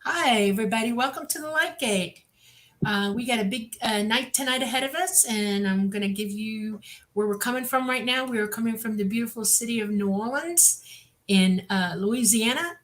Hi, everybody. Welcome to the Light Gate. We got a big night tonight ahead of us, and I'm going to give you where we're coming from right now. We are coming from the beautiful city of New Orleans in Louisiana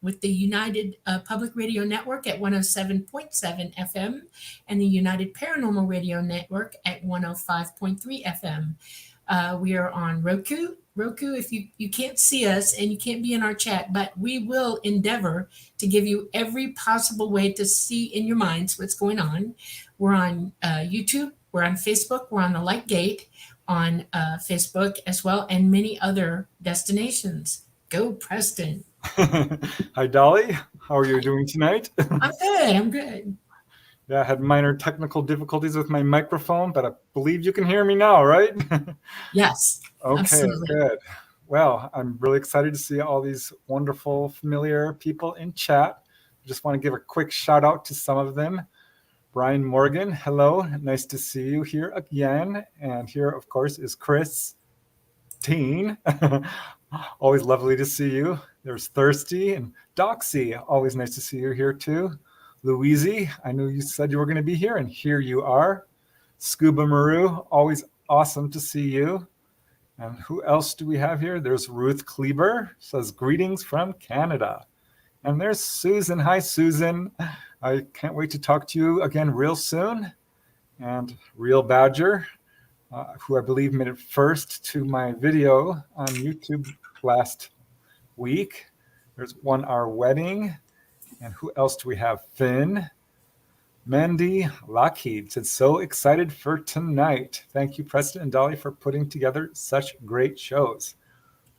with the United Public Radio Network at 107.7 FM and the United Paranormal Radio Network at 105.3 FM. We are on Roku. Roku, if you can't see us and you can't be in our chat, but we will endeavor to give you every possible way to see in your minds what's going on. We're on YouTube, we're on Facebook, we're on the Light Gate on Facebook as well, and many other destinations. Go, Preston. Hi, Dolly. How are you doing tonight? I'm good. I'm good. Yeah, I had minor technical difficulties with my microphone, but I believe you can hear me now, right? Yes, Okay, absolutely. good. Well, I'm really excited to see all these wonderful, familiar people in chat. I just want to give a quick shout out to some of them. Brian Morgan, hello. Nice to see you here again. And here, of course, is Chris Teen. Always lovely to see you. There's Thirsty and Doxy. Always nice to see you here too. Louise, I knew you said you were going to be here, and here you are. Scuba Maru, always awesome to see you. And who else do we have here? There's Ruth Kleber, says greetings from Canada. And there's Susan. Hi, Susan. I can't wait to talk to you again real soon. And Real Badger, who I believe made it first to my video on YouTube last week. There's One Our Wedding. And who else do we have? Finn. Mandy Lockheed said, so excited for tonight. Thank you, Preston and Dolly, for putting together such great shows.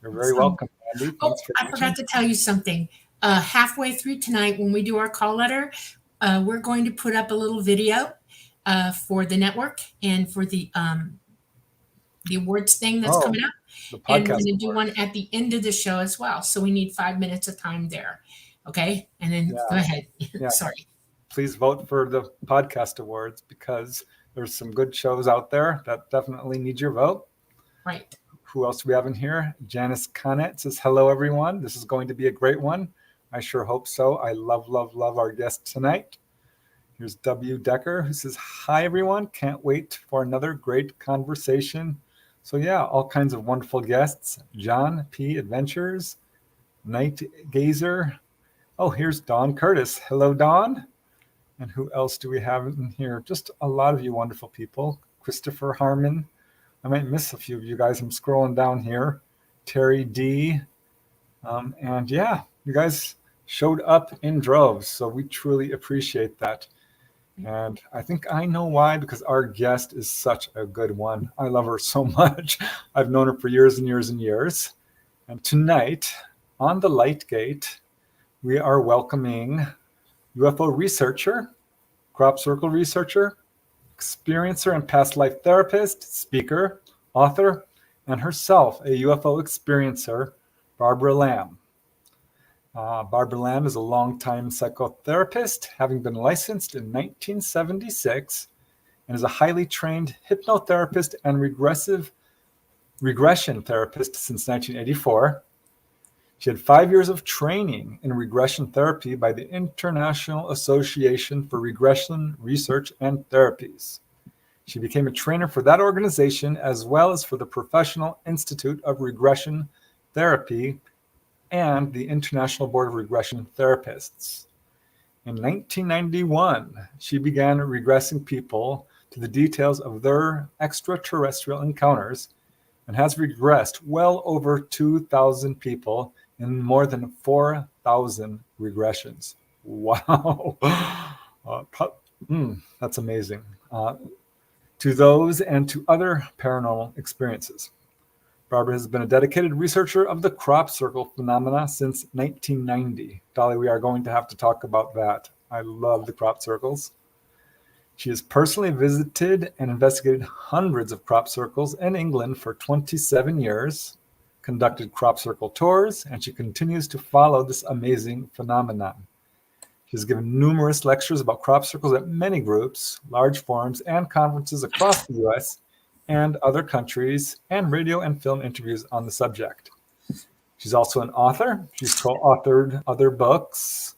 You're very So, welcome, Mandy. oh, Thanks for I watching. forgot to tell you something. Halfway through tonight, when we do our call letter, we're going to put up a little video for the network and for the awards thing that's Oh, coming up. the And we're podcast going to do award. one at the end of the show as well. So we need 5 minutes of time there. Okay. And then go Yeah, ahead. yeah. Sorry. Please vote for the podcast awards because there's some good shows out there that definitely need your vote. Right. Who else do we have in here? Janice Connet says, hello, everyone. This is going to be a great one. I sure hope so. I love, love, love our guest tonight. Here's W. Decker, who says, hi, everyone. Can't wait for another great conversation. So, yeah, all kinds of wonderful guests. John P. Adventures, Night Gazer. Oh, here's Dawn Curtis. Hello, Dawn. And who else do we have in here? Just a lot of you wonderful people. Christopher Harmon. I might miss a few of you guys. I'm scrolling down here. Terry D. And yeah, you guys showed up in droves. So we truly appreciate that. And I think I know why, because our guest is such a good one. I love her so much. I've known her for years and years and years. And tonight on the Light Gate, we are welcoming UFO researcher, crop circle researcher, experiencer and past life therapist, speaker, author, and herself a UFO experiencer, Barbara Lamb. Barbara Lamb is a longtime psychotherapist, having been licensed in 1976, and is a highly trained hypnotherapist and regression therapist since 1984. She had 5 years of training in regression therapy by the International Association for Regression Research and Therapies. She became a trainer for that organization as well as for the Professional Institute of Regression Therapy and the International Board of Regression Therapists. In 1991, she began regressing people to the details of their extraterrestrial encounters and has regressed well over 2,000 people in more than 4,000 regressions. Wow. That's amazing. To those and to other paranormal experiences. Barbara has been a dedicated researcher of the crop circle phenomena since 1990. Dolly, we are going to have to talk about that. I love the crop circles. She has personally visited and investigated hundreds of crop circles in England for 27 years, conducted crop circle tours, and she continues to follow this amazing phenomenon. She has given numerous lectures about crop circles at many groups, large forums, and conferences across the US and other countries, and radio and film interviews on the subject. She's also an author. She's co-authored other books,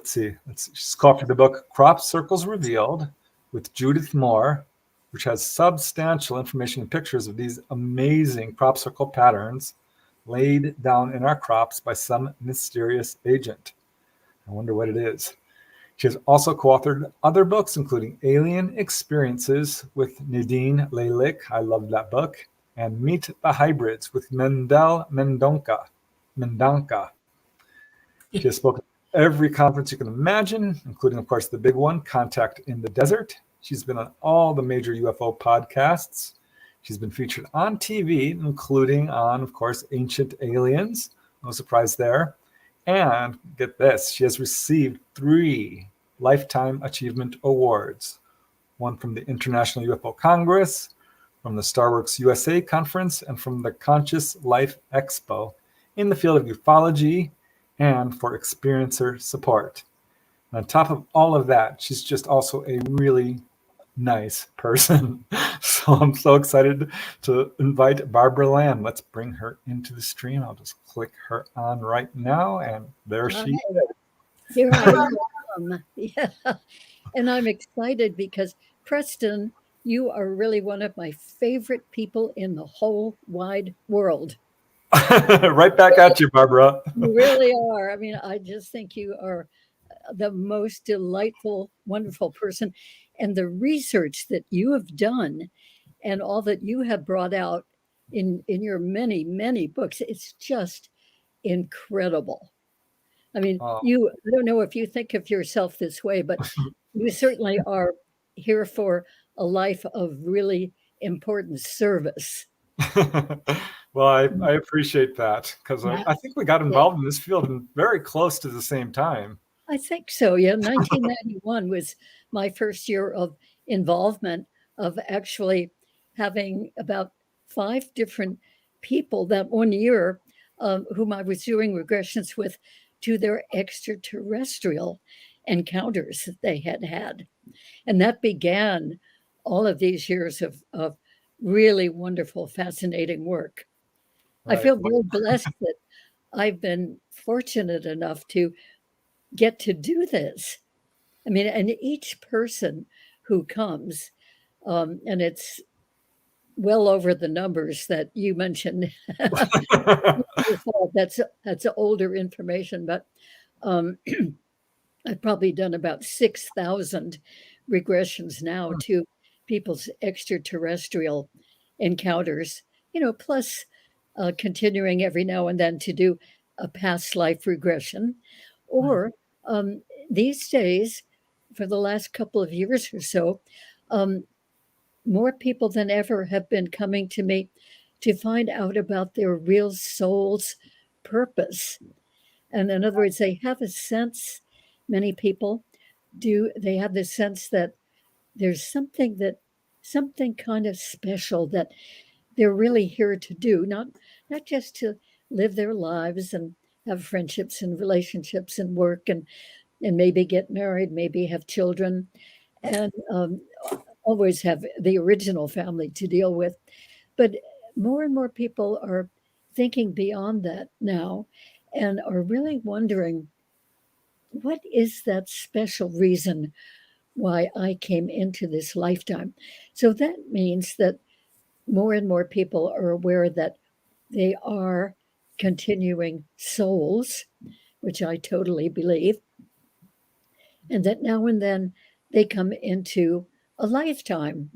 let's see. She's co-authored the book Crop Circles Revealed with Judith Moore, which has substantial information and pictures of these amazing crop circle patterns laid down in our crops by some mysterious agent. I wonder what it is. She has also co-authored other books, including Alien Experiences with Nadine Lalick. I love that book. And Meet the Hybrids with Mendel Mendonca. She has spoken at every conference you can imagine, including, of course, the big one, Contact in the Desert. She's been on all the major UFO podcasts. She's been featured on TV, including on, of course, Ancient Aliens. No surprise there. And get this, she has received 3 Lifetime Achievement Awards. One from the International UFO Congress, from the Starworks USA Conference, and from the Conscious Life Expo in the field of ufology and for experiencer support. And on top of all of that, she's just also a really nice person. So I'm so excited to invite Barbara Lamb. Let's bring her into the stream. I'll just click her on right now, and there she Hi, is. here I am. Yeah. And I'm excited because Preston, you are really one of my favorite people in the whole wide world. Right back at you, Barbara. You really are. I mean, I just think you are the most delightful, wonderful person. And the research that you have done and all that you have brought out in your many, many books, it's just incredible. I mean, Oh. I don't know if you think of yourself this way, but you certainly are here for a life of really important service. Well, I appreciate that because Yeah. I think we got Yeah, involved in this field very close to the same time. I think so. Yeah, 1991 was my first year of involvement, of actually having about 5 different people that one year, whom I was doing regressions with, to their extraterrestrial encounters that they had had. And that began all of these years of really wonderful, fascinating work. I Right. feel very blessed that I've been fortunate enough to get to do this. I mean, and each person who comes, and it's well over the numbers that you mentioned. Your fault. That's older information, but um, I've probably done about 6,000 regressions now to people's extraterrestrial encounters, plus continuing every now and then to do a past life regression. Or these days, for the last couple of years or so, um, more people than ever have been coming to me to find out about their real soul's purpose. And in other words, they have a sense, many people do, they have the sense that there's something kind of special that they're really here to do, not just to live their lives and have friendships and relationships and work and maybe get married, maybe have children, and always have the original family to deal with. But more and more people are thinking beyond that now and are really wondering, what is that special reason why I came into this lifetime? So that means that more and more people are aware that they are continuing souls, which I totally believe, and that now and then they come into a lifetime.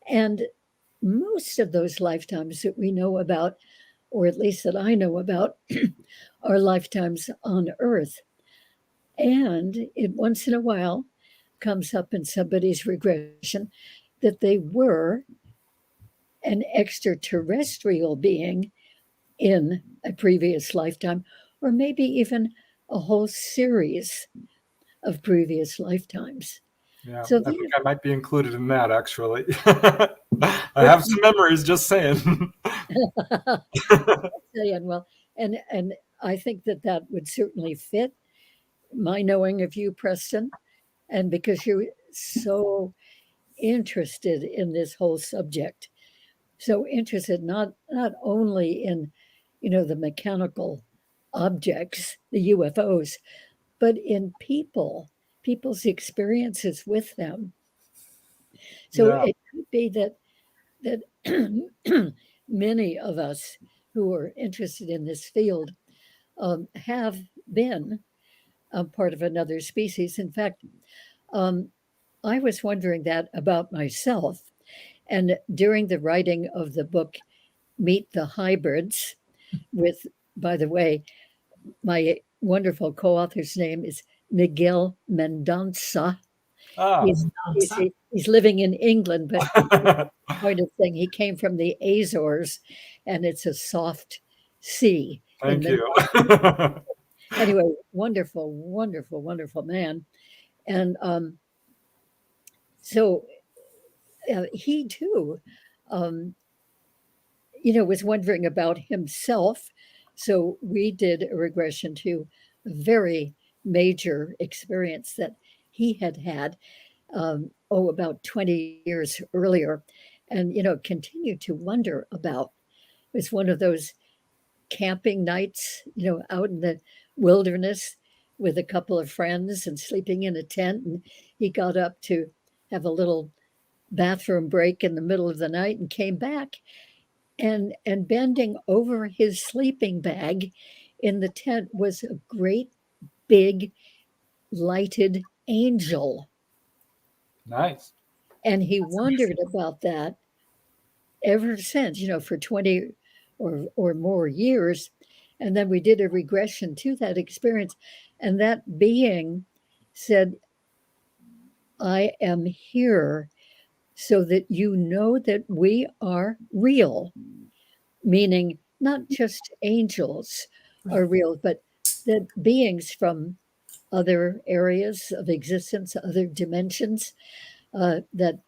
And most of those lifetimes that we know about, or at least that I know about, are lifetimes on Earth. And it once in a while comes up in somebody's regression that they were an extraterrestrial being in a previous lifetime, or maybe even a whole series of previous lifetimes. Yeah, So I think that, I might be included in that actually. I have some memories, just saying. saying, well, and I think that that would certainly fit my knowing of you, Preston, and because you're so interested in this whole subject, so interested not only in the mechanical objects, the UFOs, but in people's experiences with them. So Yeah. it could be that many of us who are interested in this field have been part of another species. In fact, um, I was wondering that about myself. And during the writing of the book, Meet the Hybrids, with, by the way, my wonderful co author's name is Miguel Mendonça. Ah. He's living in England, but point of thing, he came from the Azores, and it's a soft sea in Thank you. Mendoza. Anyway, wonderful, wonderful, wonderful man. And so he too, um, was wondering about himself. So we did a regression to a very major experience that he had had, about 20 years earlier, and, continued to wonder about. It was one of those camping nights, out in the wilderness with a couple of friends and sleeping in a tent. And he got up to have a little bathroom break in the middle of the night and came back, and bending over his sleeping bag in the tent was a great big lighted angel. Nice. And he wondered about that ever since, for 20 or more years. And then we did a regression to that experience. And that being said, I am here so that you know that we are real, meaning not just angels are Right. real, but that beings from other areas of existence, other dimensions, that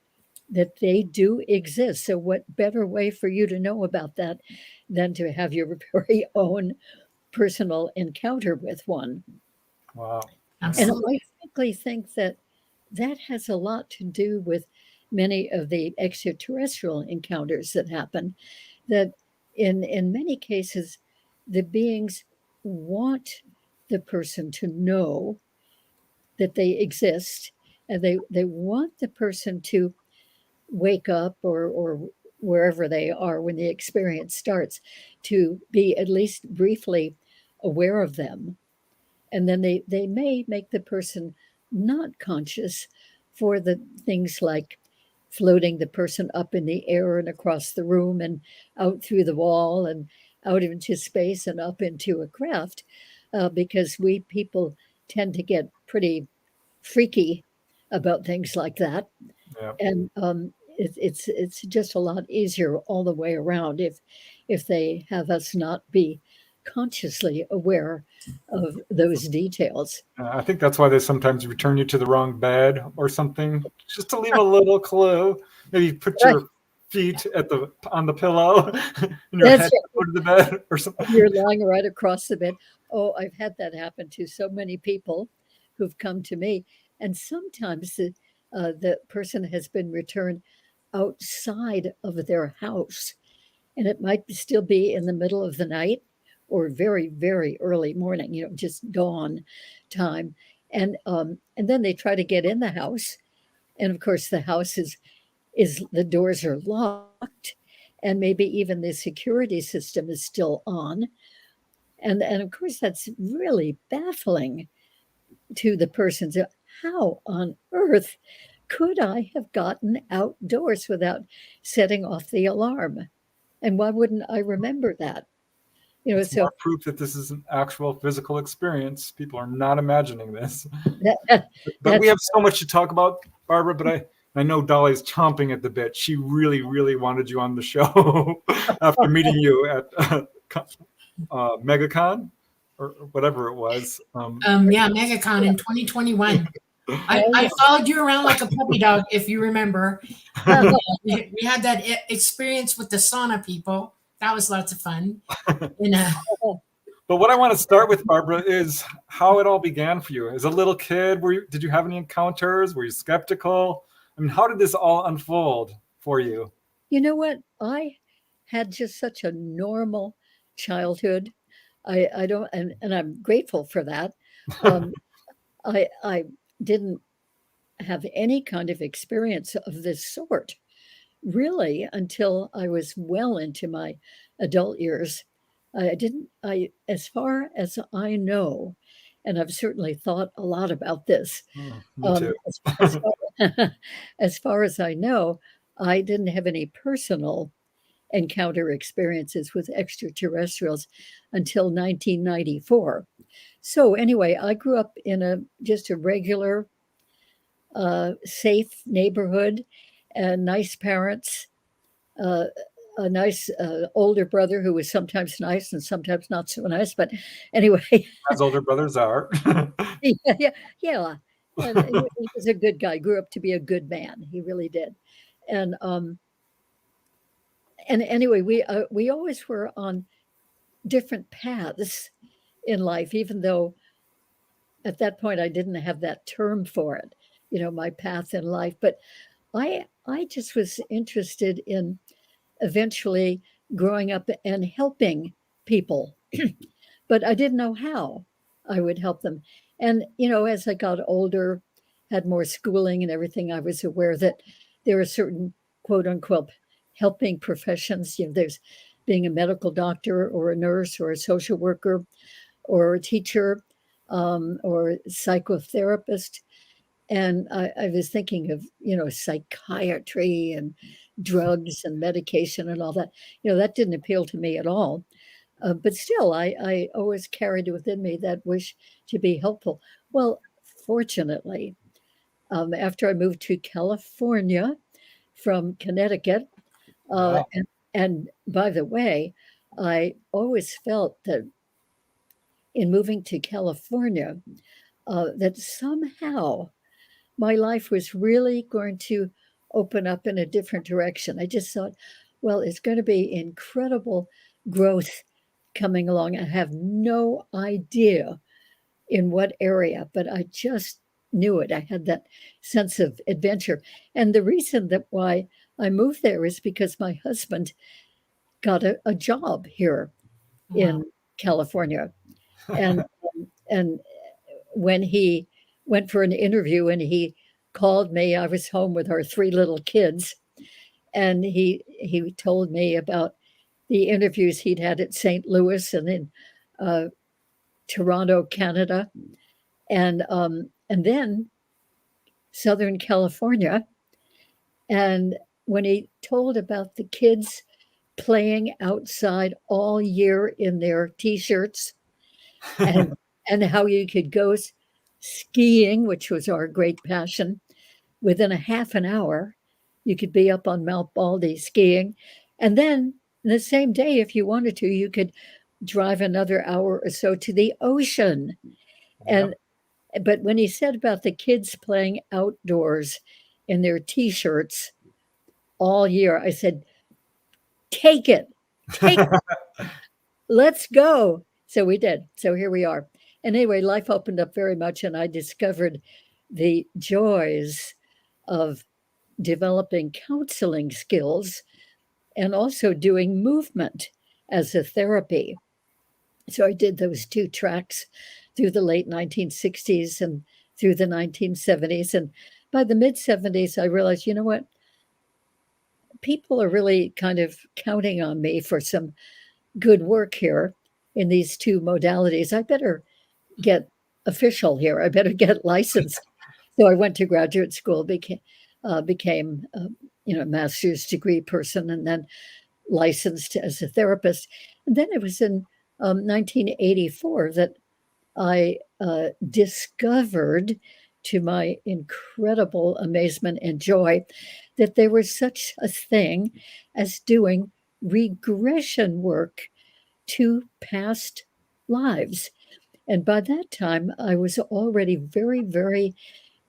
they do exist. So, what better way for you to know about that than to have your very own personal encounter with one? Wow. Yeah. And Absolutely. I frankly think that that has a lot to do with many of the extraterrestrial encounters that happen. That in many cases, the beings want the person to know that they exist, and they want the person to wake up, or wherever they are when the experience starts, to be at least briefly aware of them. And then they may make the person not conscious for the things like floating the person up in the air and across the room and out through the wall and out into space and up into a craft, because we people tend to get pretty freaky about things like that. Yeah. And it's just a lot easier all the way around if they have us not be consciously aware of those details. I think that's why they sometimes return you to the wrong bed or something, just to leave a little clue. Maybe put Right. your feet at the on the pillow and your That's head right. go to the bed or something. You're lying right across the bed. Oh, I've had that happen to so many people who've come to me, and sometimes the person has been returned outside of their house, and it might still be in the middle of the night or very, very early morning, just dawn time. And then they try to get in the house. And of course, the house is the doors are locked, and maybe even the security system is still on. And of course, that's really baffling to the person. So how on earth could I have gotten outdoors without setting off the alarm? And why wouldn't I remember that? It's So more proof that this is an actual physical experience. People are not imagining this. that, But we that's have so much to talk about, Barbara. But I know Dolly's chomping at the bit. She really, really wanted you on the show after meeting you at MegaCon or whatever it was. Yeah, MegaCon in 2021. I oh followed you around like a puppy dog, if you remember. yeah. And we had that experience with the sauna people. That was lots of fun. And But what I want to start with, Barbara, is how it all began for you. As a little kid, did you have any encounters? Were you skeptical? I mean, how did this all unfold for you? You know what? I had just such a normal childhood. I don't, and I'm grateful for that. Um, I didn't have any kind of experience of this sort really until I was well into my adult years. I didn't, I, as far as I know, and I've certainly thought a lot about this, Me too. as far, as far as I know, I didn't have any personal encounter experiences with extraterrestrials until 1994. So anyway, I grew up in a just a regular, safe neighborhood, nice parents, uh, a nice older brother who was sometimes nice and sometimes not so nice. But anyway, As older brothers are. yeah, yeah, yeah. And he was a good guy. Grew up to be a good man. He really did. And and anyway, we always were on different paths in life, even though at that point I didn't have that term for it. You know, my path in life. But I just was interested in eventually growing up and helping people, but I didn't know how I would help them. And, you know, as I got older, had more schooling and everything, I was aware that there are certain quote unquote helping professions. You know, there's being a medical doctor or a nurse or a social worker or a teacher or psychotherapist. And I was thinking of, you know, psychiatry and drugs and medication and all that. You know, that didn't appeal to me at all. But still, I always carried within me that wish to be helpful. Well, fortunately, after I moved to California from Connecticut, uh, Wow. and, and by the way, I always felt that in moving to California, that somehow my life was really going to open up in a different direction. I just thought, well, it's going to be incredible growth coming along. I have no idea in what area, but I just knew it. I had that sense of adventure. And the reason that why I moved there is because my husband got a job here Wow. in California. And and when he went for an interview and he called me, I was home with our three little kids, and he told me about the interviews he'd had at St. Louis and in uh, Toronto, Canada, and then Southern California. And when he told about the kids playing outside all year in their t-shirts and how you could go skiing, which was our great passion, within a half an hour, you could be up on Mount Baldy skiing. And then the same day, if you wanted to, you could drive another hour or so to the ocean. Yep. And but when he said about the kids playing outdoors in their t-shirts all year, I said, take it, take it, let's go. So we did. So here we are. And anyway, life opened up very much, and I discovered the joys of developing counseling skills and also doing movement as a therapy. So I did those two tracks through the late 1960s and through the 1970s. And by the mid 70s, I realized, you know what? People are really kind of counting on me for some good work here in these two modalities. I better get official here. I better get licensed. So I went to graduate school, became you know, a master's degree person, and then licensed as a therapist. And then it was in 1984 that I discovered, to my incredible amazement and joy, that there was such a thing as doing regression work to past lives. And by that time, I was already very, very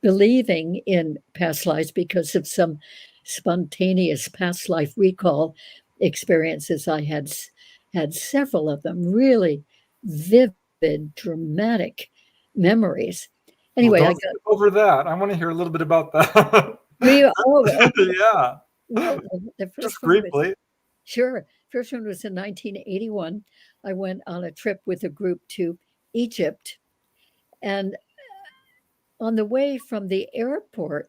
believing in past lives because of some spontaneous past life recall experiences. I had several of them, really vivid, dramatic memories. Well, Anyway, I don't got skip over that. I want to hear a little bit about that. we oh okay. Yeah, Well, the just first one was briefly. sure. First one was in 1981. I went on a trip with a group to Egypt, and on the way from the airport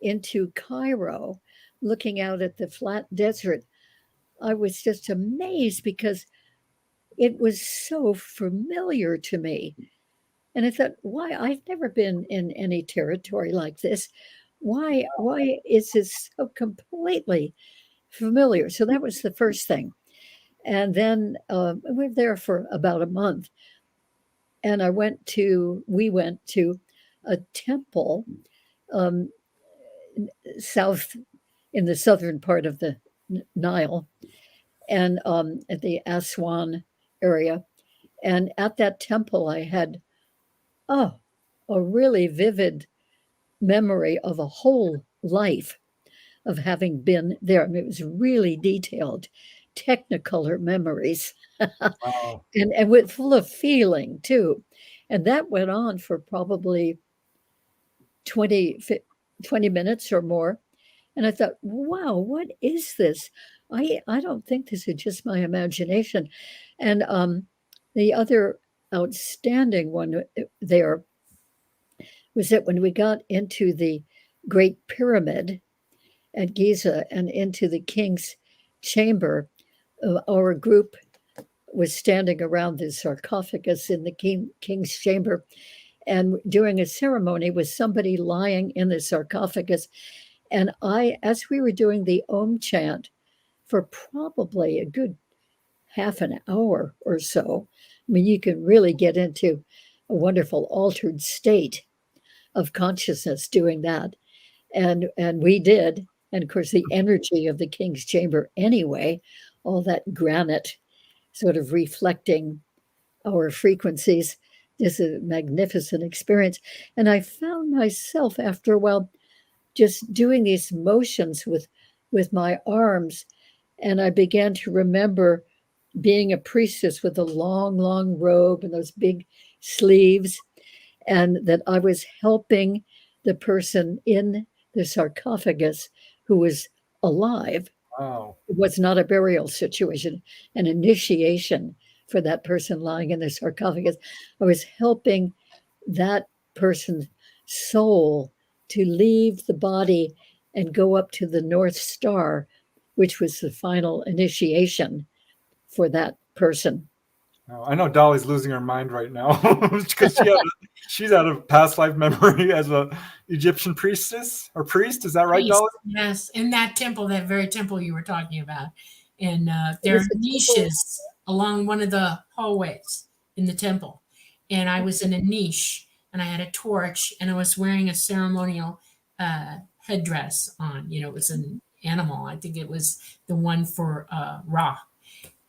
into Cairo, looking out at the flat desert, I was just amazed because it was so familiar to me. And I thought, why? I've never been in any territory like this. Why is this so completely familiar? So that was the first thing. And then we were there for about a month. And we went to a temple um, south in the southern part of the Nile and at the Aswan area. And at that temple, I had, oh, a really vivid memory of a whole life of having been there. I mean, it was really detailed, technicolor memories, Wow. and with full of feeling too. And that went on for probably 20, 20 minutes or more. And I thought, wow, what is this? I don't think this is just my imagination. And the other outstanding one there was that when we got into the Great Pyramid at Giza and into the king's chamber, our group was standing around the sarcophagus in the king's chamber and doing a ceremony with somebody lying in the sarcophagus. And as we were doing the Om chant for probably a good half an hour or so, I mean, you can really get into a wonderful altered state of consciousness doing that. And we did. And of course, the energy of the king's chamber anyway, all that granite sort of reflecting our frequencies. This is a magnificent experience. And I found myself after a while just doing these motions with my arms. And I began to remember being a priestess with a long, long robe and those big sleeves, and that I was helping the person in the sarcophagus who was alive. Wow. It was not a burial situation, an initiation for that person lying in the sarcophagus. I was helping that person's soul to leave the body and go up to the North Star, which was the final initiation for that person. Oh, I know Dolly's losing her mind right now because she's had a past life memory as a Egyptian priestess or priest. Is that right, Priest, Dolly? yes, in that temple, that very temple you were talking about. And It there are was a temple. niches along one of the hallways in the temple. And I was in a niche and I had a torch and I was wearing a ceremonial headdress on. You know, it was an animal. I think it was the one for Ra.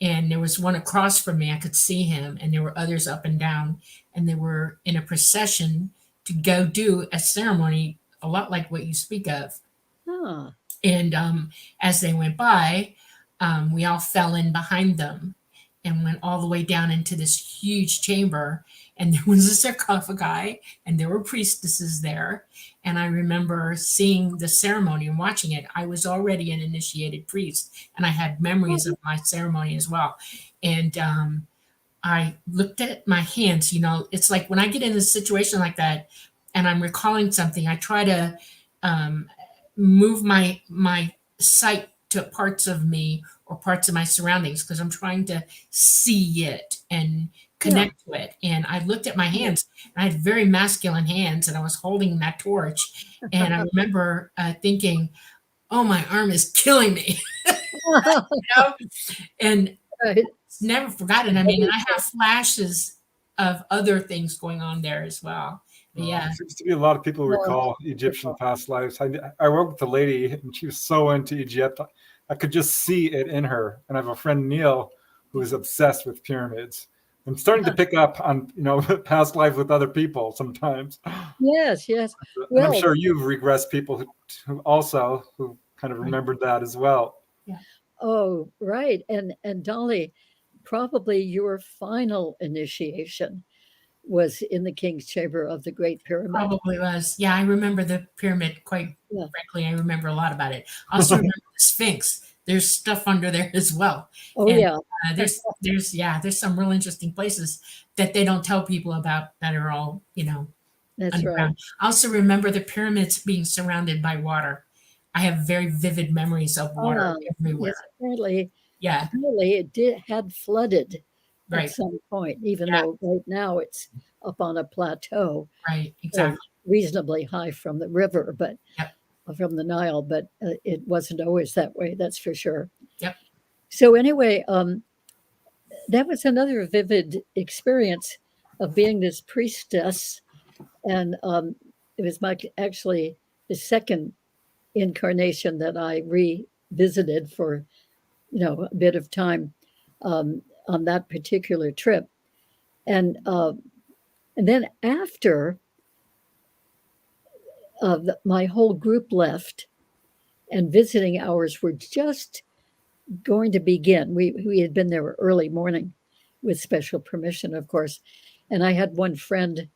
And there was one across from me. I could see him, and there were others up and down, and they were in a procession to go do a ceremony, a lot like what you speak of. Ah, And as they went by, we all fell in behind them and went all the way down into this huge chamber. And there was a sarcophagi, and there were priestesses there. And I remember seeing the ceremony and watching it. I was already an initiated priest, and I had memories of my ceremony as well. And I looked at my hands. You know, it's like when I get in a situation like that and I'm recalling something, I try to um, move my sight to parts of me or parts of my surroundings because I'm trying to see it and yeah. connect to it. And I looked at my hands, and I had very masculine hands, and I was holding that torch. And I remember thinking, "Oh, my arm is killing me," you know? And Right. it's never forgotten. I mean, and I have flashes of other things going on there as well. But yeah, Seems to be a lot of people who Well, recall Egyptian past lives. I worked with a lady, and she was so into Egypt. I could just see it in her. And I have a friend, Neil, who is obsessed with pyramids. I'm starting to pick up on, past lives with other people sometimes. yes, yes. And I'm Well, sure you've regressed people who kind of right. remembered that as well. Yeah, oh, right. And Dolly, probably your final initiation was in the King's Chamber of the Great Pyramid. probably was. Yeah, I remember the pyramid quite Yeah. frankly. I remember a lot about it. I also remember the Sphinx. There's stuff under there as well. Oh, And yeah. there's some real interesting places that they don't tell people about that are all, That's right. underground. I also remember the pyramids being surrounded by water. I have very vivid memories of water Ah, yes, everywhere. Yeah, apparently it did had flooded at right. some point, even Yeah, though right now it's up on a plateau, right. uh, Exactly. reasonably high from the river, but Yep. from the Nile, but it wasn't always that way, that's for sure. Yep. So anyway, that was another vivid experience of being this priestess, and it was my actually the second incarnation that I revisited for a bit of time on that particular trip, and then after my whole group left and visiting hours were just going to begin. We had been there early morning with special permission, of course, and I had one friend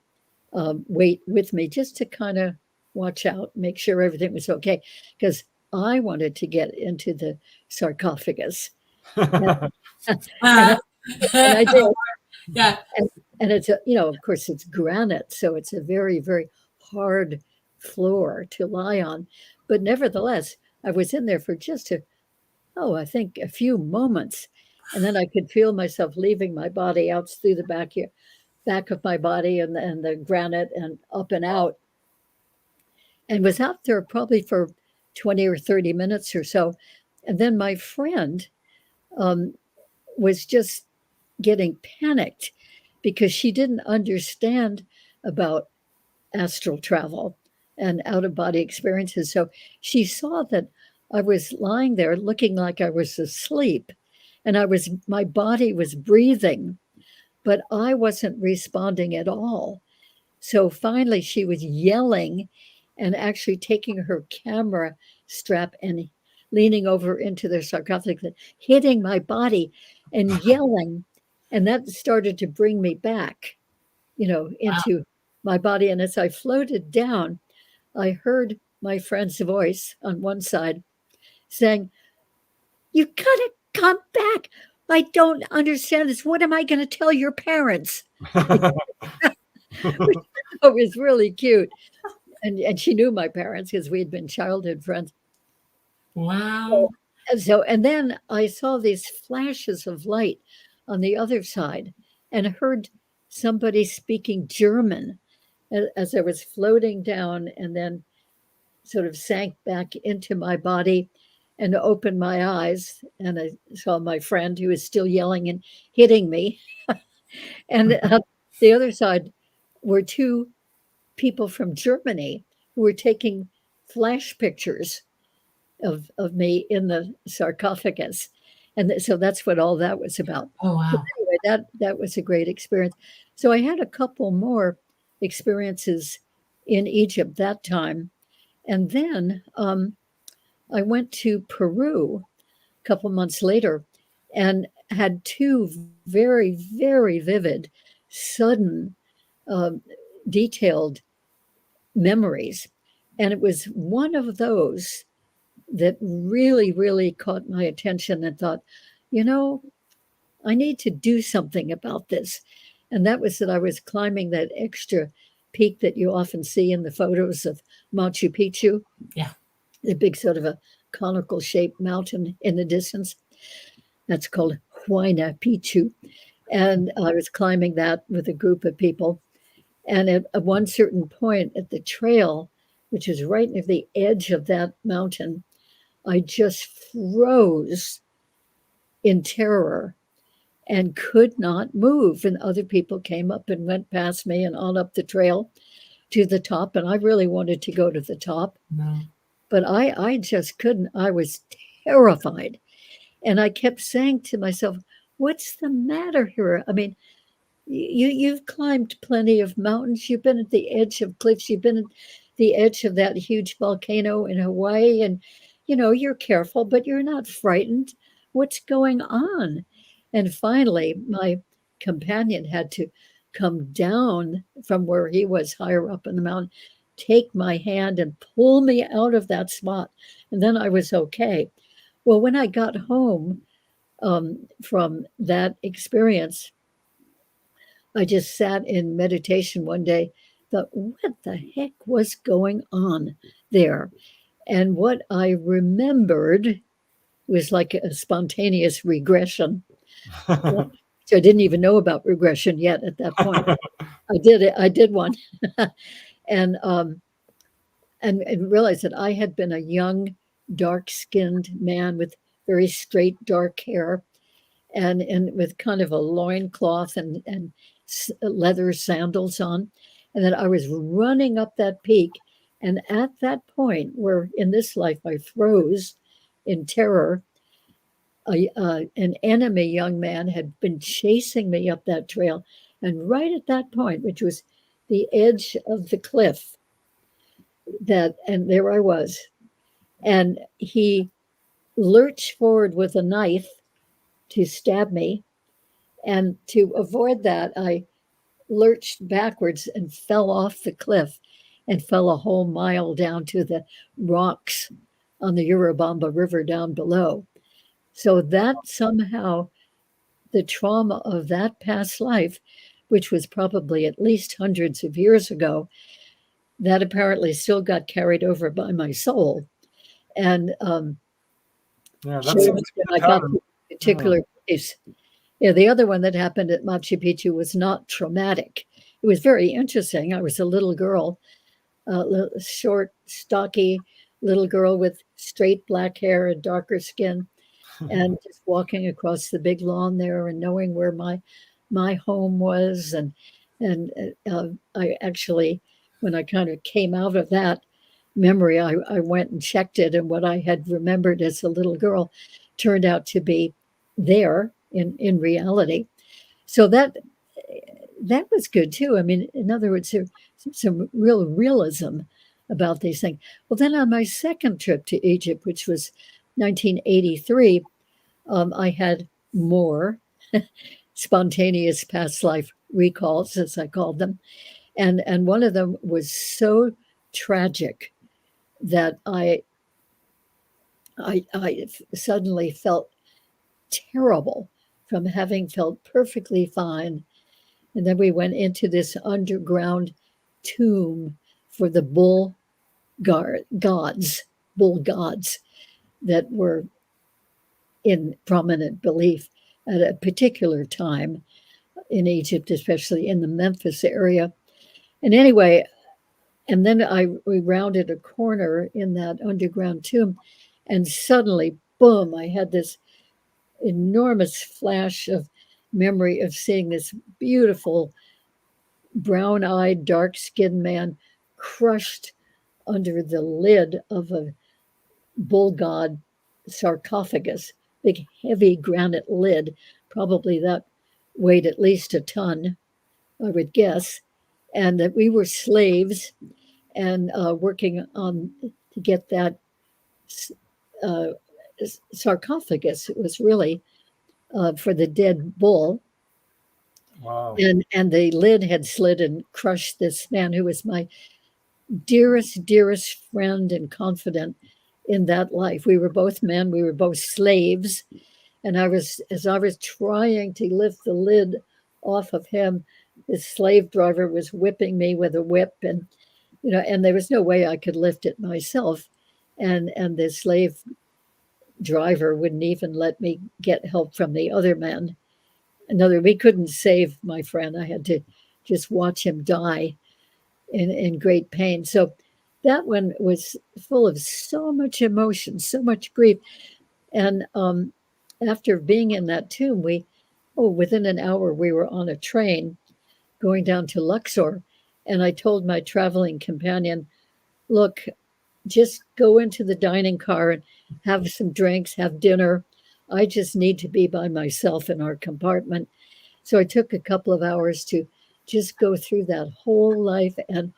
wait with me just to kind of watch out, make sure everything was okay, because I wanted to get into the sarcophagus, and, and I Uh, and I did. yeah. And it's of course, it's granite, so it's a very, very hard floor to lie on. But nevertheless, I was in there for just I think a few moments. And then I could feel myself leaving my body out through the back of my body and the granite and up and out, and was out there probably for 20 or 30 minutes or so. And then my friend um, was just getting panicked because she didn't understand about astral travel and out of body experiences. So she saw that I was lying there looking like I was asleep, and my body was breathing, but I wasn't responding at all. So finally she was yelling and actually taking her camera strap and leaning over into the sarcophagus, hitting my body and yelling. And that started to bring me back, Wow. into my body. And as I floated down, I heard my friend's voice on one side saying, "You gotta come back. I don't understand this. What am I going to tell your parents?" Which was really cute. And she knew my parents because we had been childhood friends. Wow. So, and then I saw these flashes of light on the other side and heard somebody speaking German as I was floating down, and then sort of sank back into my body and opened my eyes. And I saw my friend who was still yelling and hitting me. And the other side were two people from Germany who were taking flash pictures of me in the sarcophagus. And so that's what all that was about. Oh, But wow. anyway, that was a great experience. So I had a couple more experiences in Egypt that time. And then I went to Peru a couple months later and had two very, very vivid, sudden, um, detailed memories. And it was one of those that really, really caught my attention and thought, you know, I need to do something about this. And that was that I was climbing that extra peak that you often see in the photos of Machu Picchu, Yeah. the big sort of a conical shaped mountain in the distance. That's called Huayna Picchu. And I was climbing that with a group of people. And at one certain point at the trail, which is right near the edge of that mountain, I just froze in terror and could not move. And other people came up and went past me and on up the trail to the top. And I really wanted to go to the top, No. but I just couldn't. I was terrified. And I kept saying to myself, what's the matter here? I mean, you've climbed plenty of mountains. You've been at the edge of cliffs. You've been at the edge of that huge volcano in Hawaii, and you're careful, but you're not frightened. What's going on? And finally, my companion had to come down from where he was higher up in the mountain, take my hand, and pull me out of that spot. And then I was okay. Well, when I got home from that experience, I just sat in meditation one day thought, what the heck was going on there? And what I remembered was like a spontaneous regression. So I didn't even know about regression yet at that point. I did it. I did one, and and realized that I had been a young, dark-skinned man with very straight, dark hair, and with kind of a loincloth and leather sandals on, and that I was running up that peak. And at that point, where in this life I froze in terror, an enemy young man had been chasing me up that trail. And right at that point, which was the edge of the cliff, and there I was. And he lurched forward with a knife to stab me. And to avoid that, I lurched backwards and fell off the cliff and fell a whole mile down to the rocks on the Urubamba River down below. So that somehow, the trauma of that past life, which was probably at least hundreds of years ago, that apparently still got carried over by my soul. And Yeah, that showed seems up to be when the I got to pattern. a Yeah. particular place. Yeah, the other one that happened at Machu Picchu was not traumatic. It was very interesting. I was a little girl, short, stocky little girl with straight black hair and darker skin, and just walking across the big lawn there and knowing where my home was. And I actually, when I kind of came out of that memory, I went and checked it, and what I had remembered as a little girl turned out to be there in reality. So that was good too. I mean, in other words, there's some real realism about these things. Well, then on my second trip to Egypt, which was 1983, I had more spontaneous past life recalls, as I called them, and one of them was so tragic that I suddenly felt terrible from having felt perfectly fine. And then we went into this underground tomb for the bull gods that were in prominent belief at a particular time in Egypt, especially in the Memphis area. And anyway, and then we rounded a corner in that underground tomb, and suddenly, boom! I had this enormous flash of memory of seeing this beautiful brown-eyed, dark-skinned man crushed under the lid of a bull god sarcophagus, big heavy granite lid, probably that weighed at least a ton, I would guess, and that we were slaves and working on to get that uh, sarcophagus. It was really for the dead bull, Wow. and the lid had slid and crushed this man who was my dearest friend and confidant in that life. We were both men, we were both slaves, and as I was trying to lift the lid off of him, the slave driver was whipping me with a whip, and and there was no way I could lift it myself, and the slave driver wouldn't even let me get help from the other men. We couldn't save my friend. I had to just watch him die in great pain. So that one was full of so much emotion, so much grief. And after being in that tomb, within an hour, we were on a train going down to Luxor. And I told my traveling companion, look, just go into the dining car and have some drinks, have dinner. I just need to be by myself in our compartment. So I took a couple of hours to just go through that whole life and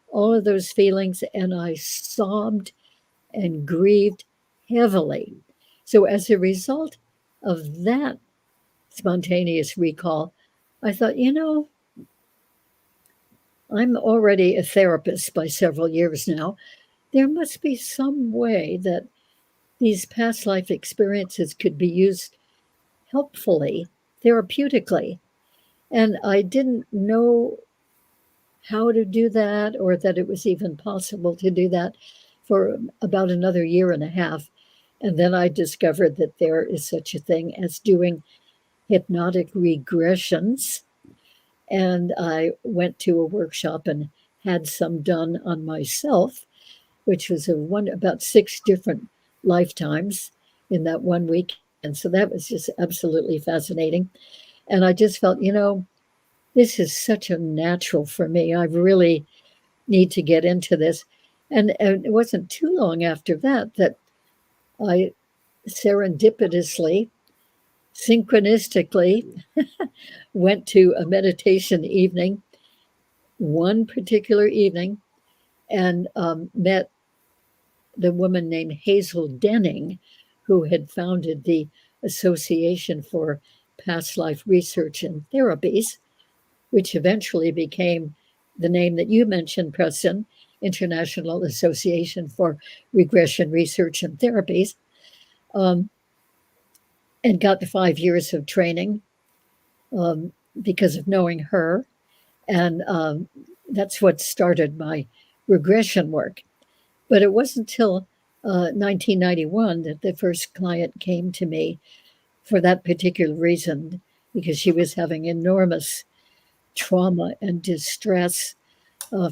all of those feelings, and I sobbed and grieved heavily. So as a result of that spontaneous recall, I thought, I'm already a therapist by several years now. There must be some way that these past life experiences could be used helpfully, therapeutically. And I didn't know how to do that or that it was even possible to do that for about another year and a half. And then I discovered that there is such a thing as doing hypnotic regressions. And I went to a workshop and had some done on myself, which was about 6 different lifetimes in that one weekend. So that was just absolutely fascinating. And I just felt, this is such a natural for me. I really need to get into this. And it wasn't too long after that I serendipitously, synchronistically went to a meditation evening, one particular evening, and met the woman named Hazel Denning, who had founded the Association for Past Life Research and Therapies, which eventually became the name that you mentioned, Preston, International Association for Regression Research and Therapies, um, and got the 5 years of training because of knowing her. And that's what started my regression work. But it wasn't until 1991 that the first client came to me for that particular reason, because she was having enormous trauma and distress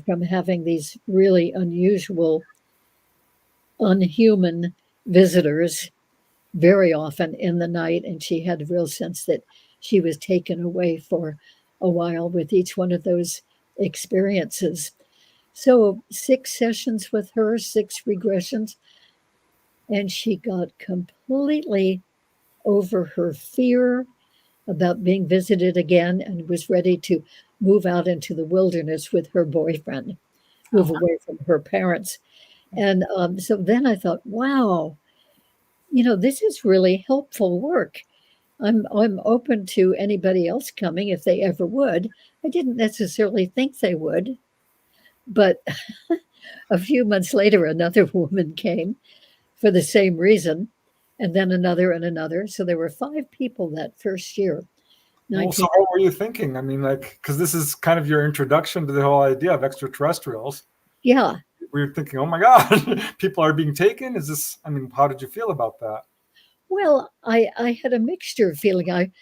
from having these really unusual, unhuman visitors very often in the night. And she had a real sense that she was taken away for a while with each one of those experiences. So 6 sessions with her, 6 regressions, and she got completely over her fear about being visited again and was ready to move out into the wilderness with her boyfriend, move Oh, away from her parents. And so then I thought, wow, this is really helpful work. I'm open to anybody else coming if they ever would. I didn't necessarily think they would, but a few months later, another woman came for the same reason, and then another and another. So there were 5 people that first year, Well, so 19. what were you thinking? I mean, like, because this is kind of your introduction to the whole idea of extraterrestrials. Yeah. We were thinking, oh my God, people are being taken. Is this, I mean, how did you feel about that? Well, I had a mixture of feeling.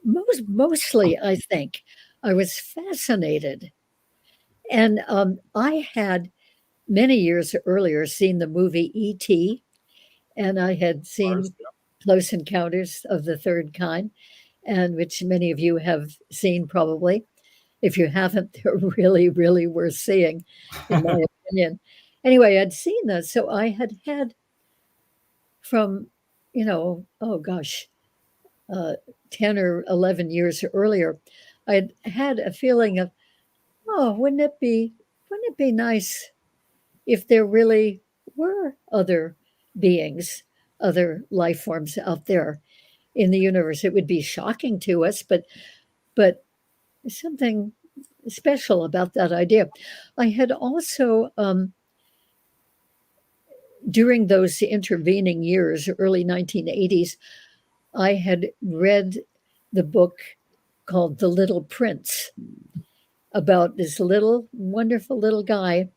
Mostly, I think, I was fascinated. And I had many years earlier seen the movie E.T., and I had Ours? seen Close Encounters of the Third Kind, and which many of you have seen probably. If you haven't, they're really, really worth seeing, in my opinion. Anyway, I'd seen those, so I had from, oh gosh, uh, 10 or 11 years earlier, I'd had a feeling of, oh, wouldn't it be nice if there really were other beings, other life forms out there in the universe? It would be shocking to us, but something special about that idea. I had also, during those intervening years, early 1980s, I had read the book called The Little Prince about this little, wonderful little guy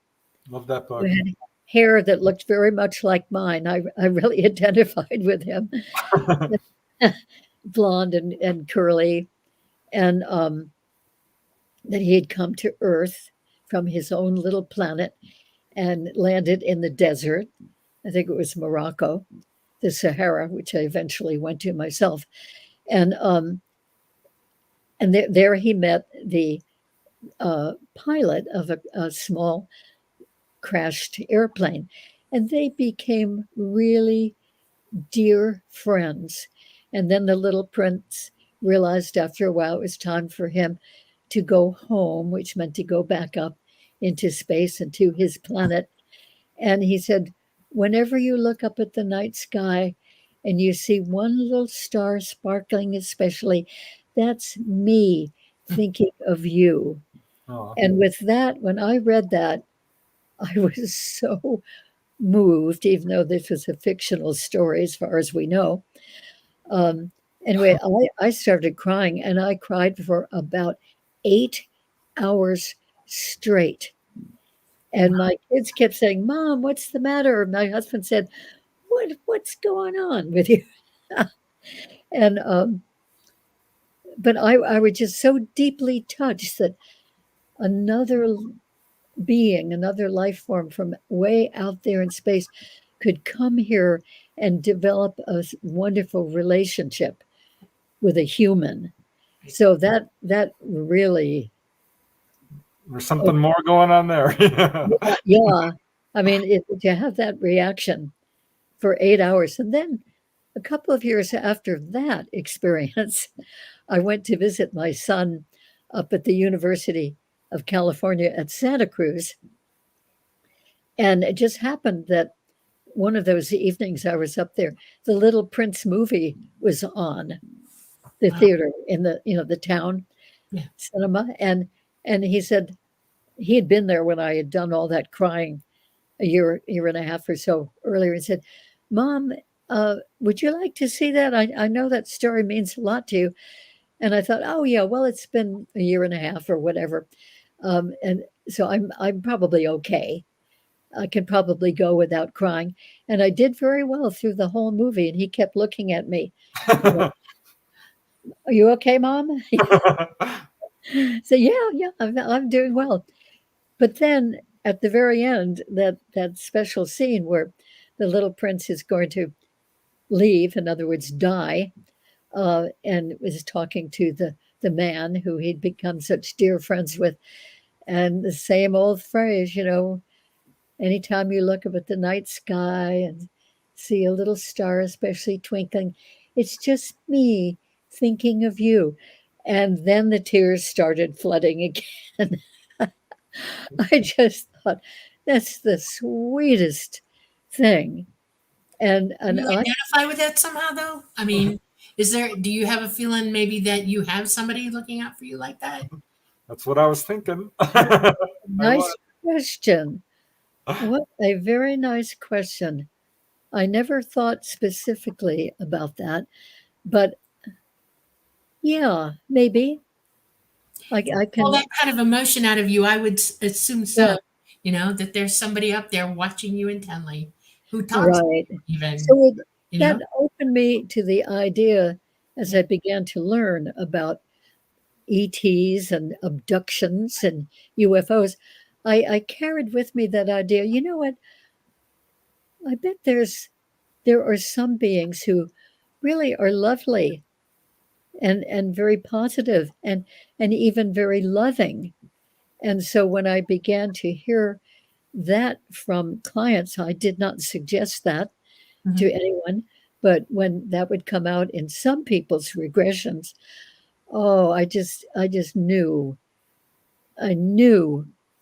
Love that who book. had hair that looked very much like mine. I really identified with him, blonde and curly, and that he had come to Earth from his own little planet and landed in the desert. I think it was Morocco, the Sahara, which I eventually went to myself. And there he met the pilot of a small crashed airplane, and they became really dear friends. And then the little prince realized after a while it was time for him to go home, which meant to go back up into space and to his planet. And he said, whenever you look up at the night sky and you see one little star sparkling, especially, that's me thinking of you. Oh, And with that, when I read that, I was so moved, even though this was a fictional story as far as we know. Um, anyway, I started crying, and I cried for about 8 hours straight. And my kids kept saying, "Mom, what's the matter?" My husband said, what's going on with you?" And but I was just so deeply touched that another being, another life form from way out there in space could come here and develop a wonderful relationship with a human. So that really, There's oh, something more going on there. yeah, yeah. I mean, to have that reaction for 8 hours, and then a couple of years after that experience, I went to visit my son up at the University of California at Santa Cruz. And it just happened that one of those evenings I was up there, the Little Prince movie was on the Wow. theater in the town Yeah. cinema. And he said he had been there when I had done all that crying a year and a half or so earlier. He said, "Mom, would you like to see that? I know that story means a lot to you." And I thought, "Oh yeah, well, it's been a year and a half or whatever." And so I'm probably okay. I could probably go without crying. And I did very well through the whole movie. And he kept looking at me, you know, "Are you okay, Mom?" So yeah, I'm doing well. But then at the very end, that special scene where the little prince is going to leave, in other words, die, and was talking to the man who he'd become such dear friends with, and the same old phrase, anytime you look up at the night sky and see a little star, especially twinkling, it's just me thinking of you. And then the tears started flooding again. I just thought that's the sweetest thing. And You I identify with that somehow, though? I mean, do you have a feeling maybe that you have somebody looking out for you like that? That's what I was thinking. What a I nice was. question. What a very nice question. I never thought specifically about that, but yeah, maybe I All can. that kind of emotion out of you, I would assume Yeah, so. That there's somebody up there watching you intently who talks to right. you even, So you that know? opened me to the idea as Yeah. I began to learn about ETs and abductions and UFOs. I carried with me that idea. You know what? I bet there are some beings who really are lovely and very positive and even very loving. And so when I began to hear that from clients, I did not suggest that Mhm. to anyone, but when that would come out in some people's regressions, oh, I just knew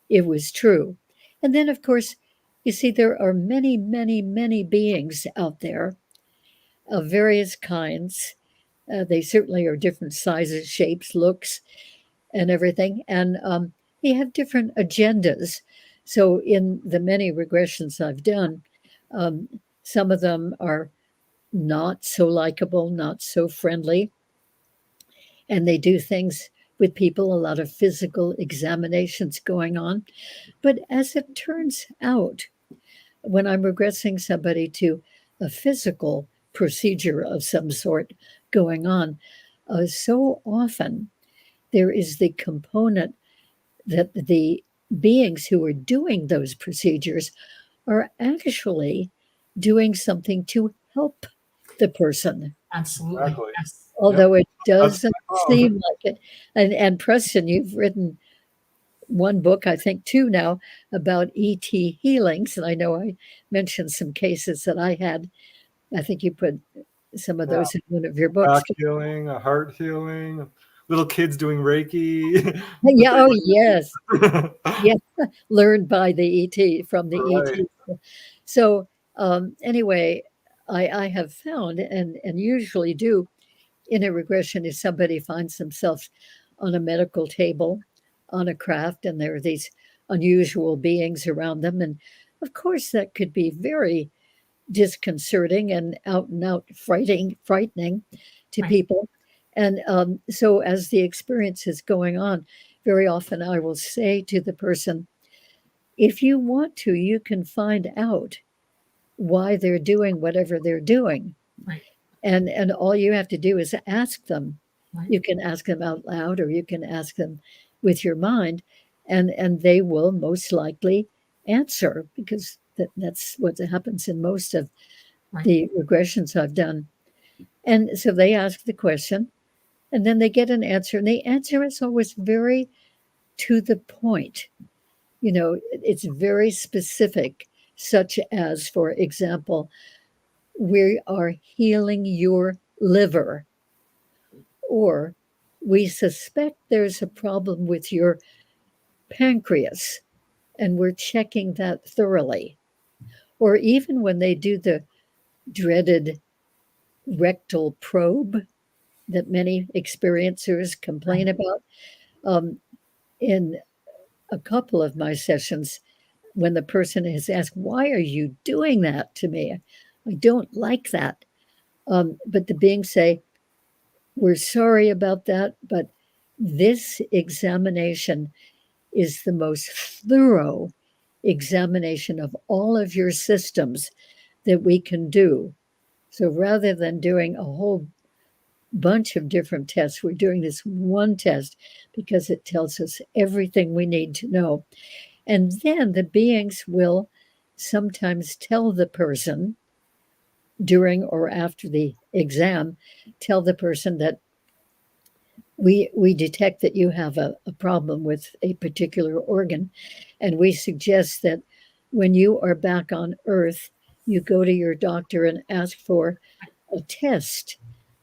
it was true. And then of course, you see there are many, many, many beings out there of various kinds. They certainly are different sizes, shapes, looks, and everything. And they have different agendas. So, in the many regressions I've done, um, some of them are not so likable, not so friendly, and they do things with people, a lot of physical examinations going on. But as it turns out, when I'm regressing somebody to a physical procedure of some sort going on, so often there is the component that the beings who are doing those procedures are actually doing something to help the person, Absolutely. Exactly. Yes. Yep. although it That's doesn't what I found. seem like it. And Preston, you've written one book, I think two now, about ET healings. And I know I mentioned some cases that I had. I think you put some of Yeah. those in one of your Back books. healing, a heart healing, little kids doing Reiki. But Yeah, they oh, yes. were Yeah, learned by the ET, from the right. ET. So, anyway, I have found and usually do in a regression if somebody finds themselves on a medical table on a craft and there are these unusual beings around them. And of course, that could be very disconcerting and out frightening to Right. people. And so, as the experience is going on, very often I will say to the person, if you want to, you can find out why they're doing whatever they're doing. Right. And all you have to do is ask them. Right. You can ask them out loud or you can ask them with your mind, and they will most likely answer because that's what happens in most of Right. the regressions I've done. And so they ask the question and then they get an answer, and the answer is always very to the point. It's very specific, such as, for example, we are healing your liver, or we suspect there's a problem with your pancreas and we're checking that thoroughly. Or even when they do the dreaded rectal probe that many experiencers complain Right. about. In a couple of my sessions, when the person has asked, "Why are you doing that to me? I don't like that." But the beings say, "We're sorry about that, but this examination is the most thorough examination of all of your systems that we can do. So rather than doing a whole bunch of different tests, we're doing this one test because it tells us everything we need to know." And then the beings will sometimes tell the person during or after the exam, tell the person that we detect that you have a problem with a particular organ, and we suggest that when you are back on Earth, you go to your doctor and ask for a test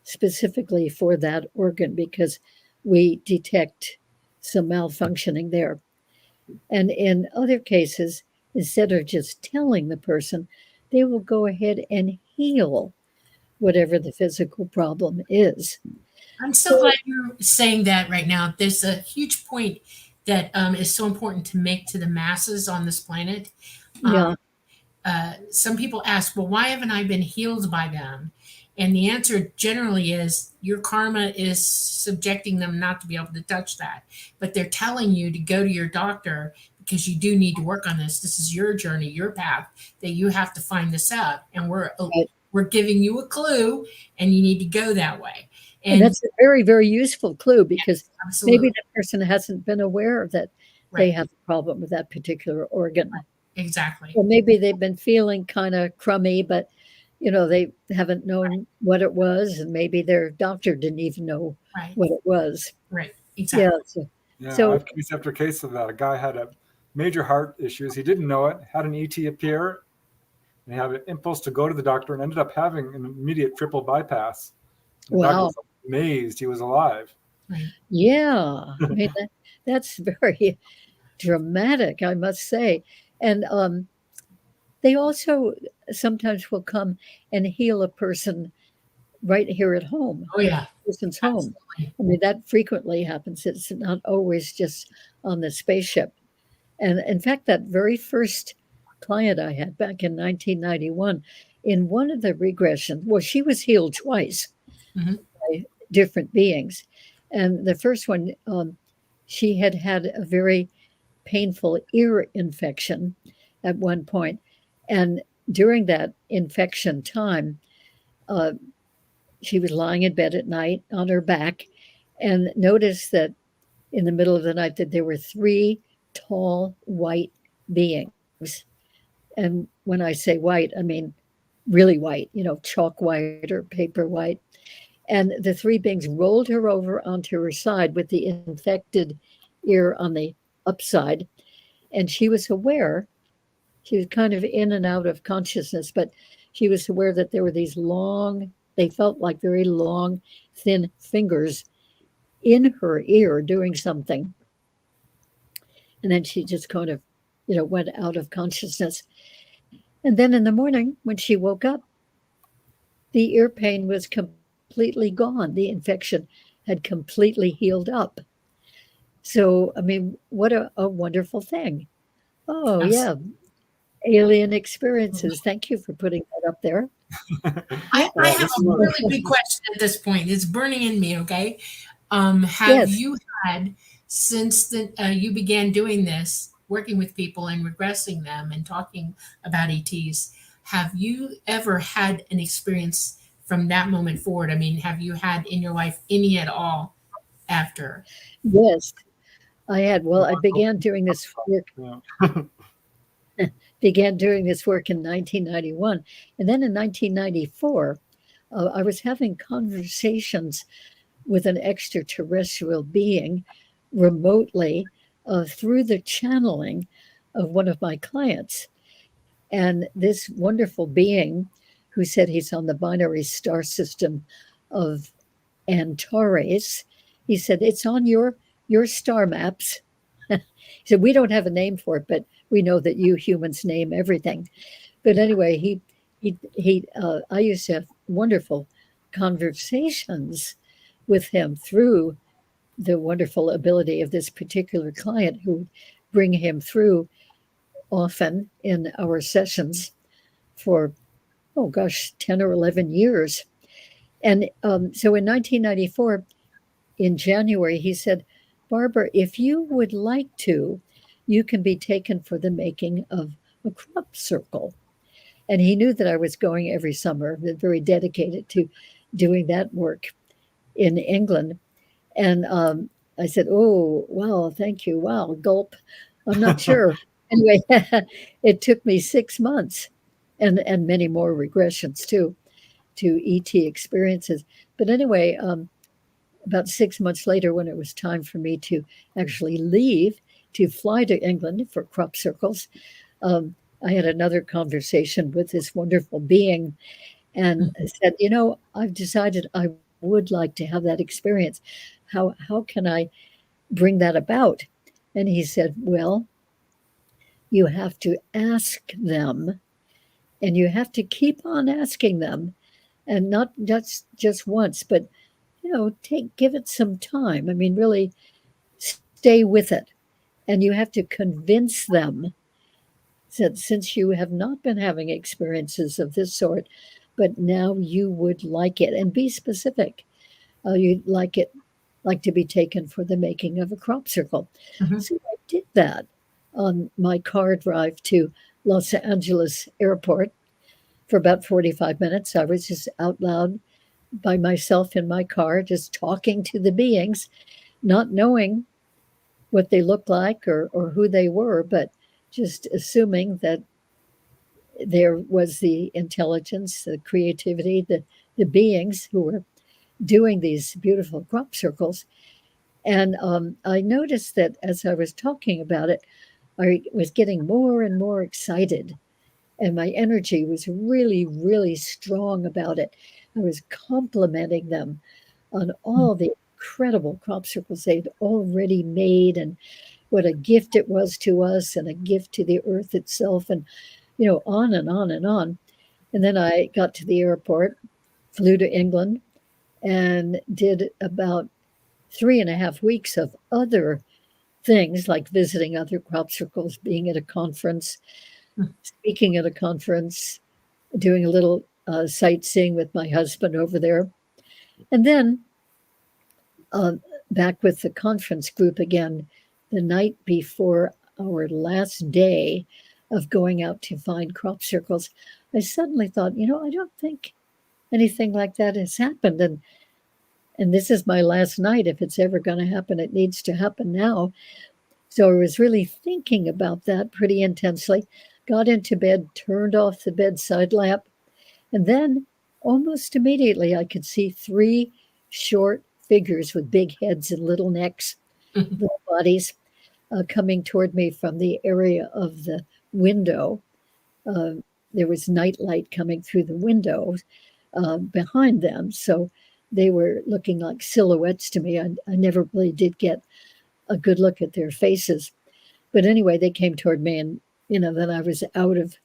specifically for that organ because we detect some malfunctioning there. And in other cases, instead of just telling the person, they will go ahead and heal whatever the physical problem is. I'm so So, glad you're saying that right now. There's a huge point that is so important to make to the masses on this planet. yeah, Some people ask, well, why haven't I been healed by them? And the answer generally is your karma is subjecting them not to be able to touch that. But they're telling you to go to your doctor because you do need to work on this. This is your journey, your path, that you have to find this out. And right. we're giving you a clue and you need to go that way. And And that's a very, very useful clue because maybe absolutely the person hasn't been aware that they right. have a problem with that particular organ. Exactly. Or maybe they've been feeling kind of crummy, but they haven't known what it was, and maybe their doctor didn't even know Right. what it was. Right. Yeah. Exactly. Yeah, I So have case after case of that. A guy had a major heart issues. He didn't know it, had an ET appear, and he had an impulse to go to the doctor and ended up having an immediate triple bypass. The doctor wow. was amazed he was alive. Right. Yeah. I mean, that's very dramatic, I must say. And they also sometimes will come and heal a person right here at home, Oh yeah. person's home. Absolutely. I mean, that frequently happens. It's not always just on the spaceship. And in fact, that very first client I had back in 1991, in one of the regressions, well, she was healed twice Hmm. by different beings. And the first one, she had had a very painful ear infection at one point. And during that infection time, uh, she was lying in bed at night on her back and noticed that in the middle of the night that there were three tall white beings. And when I say white, I mean really white, chalk white or paper white. And the three beings rolled her over onto her side with the infected ear on the upside. And she was aware, she was kind of in and out of consciousness, but she was aware that there were these long, they felt like very long, thin fingers in her ear doing something. And then she just kind of, went out of consciousness. And then in the morning, when she woke up, the ear pain was completely gone. The infection had completely healed up. So, I mean, what a wonderful thing. Oh, yeah. Absolutely. Alien experiences. Thank you for putting that up there. I Yeah, have this is a what really big question at this point. It's burning in me, okay? Have Yes. you had since you began doing this, working with people and regressing them and talking about ETs, have you ever had an experience from that moment forward? I mean, have you had in your life any at all after? Yes, I had. Well, I began doing this work Yeah. began doing this work in 1991, and then in 1994, I was having conversations with an extraterrestrial being remotely through the channeling of one of my clients. And this wonderful being who said he's on the binary star system of Antares, he said, it's on your star maps. He said, we don't have a name for it, but we know that you humans name everything. But anyway, I used to have wonderful conversations with him through the wonderful ability of this particular client who would bring him through often in our sessions for, oh gosh, 10 or 11 years. And so in 1994, in January, he said, Barbara, if you would like to, you can be taken for the making of a crop circle. And he knew that I was going every summer, very dedicated to doing that work in England. And I said, oh, wow, thank you. Wow, gulp. I'm not sure. Anyway, it took me 6 months and many more regressions too to ET experiences. But anyway, about 6 months later, when it was time for me to actually leave to fly to England for crop circles, I had another conversation with this wonderful being and said, I've decided I would like to have that experience. How can I bring that about? And he said, well, you have to ask them and you have to keep on asking them and not just once, but give it some time. I mean, really stay with it. And you have to convince them that since you have not been having experiences of this sort, but now you would like it, and be specific. You'd like to be taken for the making of a crop circle. Mhm. So I did that on my car drive to Los Angeles airport for about 45 minutes. I was just out loud by myself in my car, just talking to the beings, not knowing what they looked like or who they were, but just assuming that there was the intelligence, the creativity, the beings who were doing these beautiful crop circles. And I noticed that as I was talking about it, I was getting more and more excited. And my energy was really, really strong about it. I was complimenting them on all the incredible crop circles they'd already made and what a gift it was to us and a gift to the earth itself, and on and on and on. And then I got to the airport, flew to England, and did about 3.5 weeks of other things like visiting other crop circles, being at a conference, speaking at a conference, doing a little sightseeing with my husband over there. And then uh, back with the conference group again the night before our last day of going out to find crop circles, I suddenly thought, I don't think anything like that has happened. And this is my last night. If it's ever going to happen, it needs to happen now. So I was really thinking about that pretty intensely, got into bed, turned off the bedside lamp, and then almost immediately I could see three short figures with big heads and little necks, little bodies, coming toward me from the area of the window. Uh, there was night light coming through the window behind them. So they were looking like silhouettes to me. I never really did get a good look at their faces. But anyway, they came toward me, and then I was out of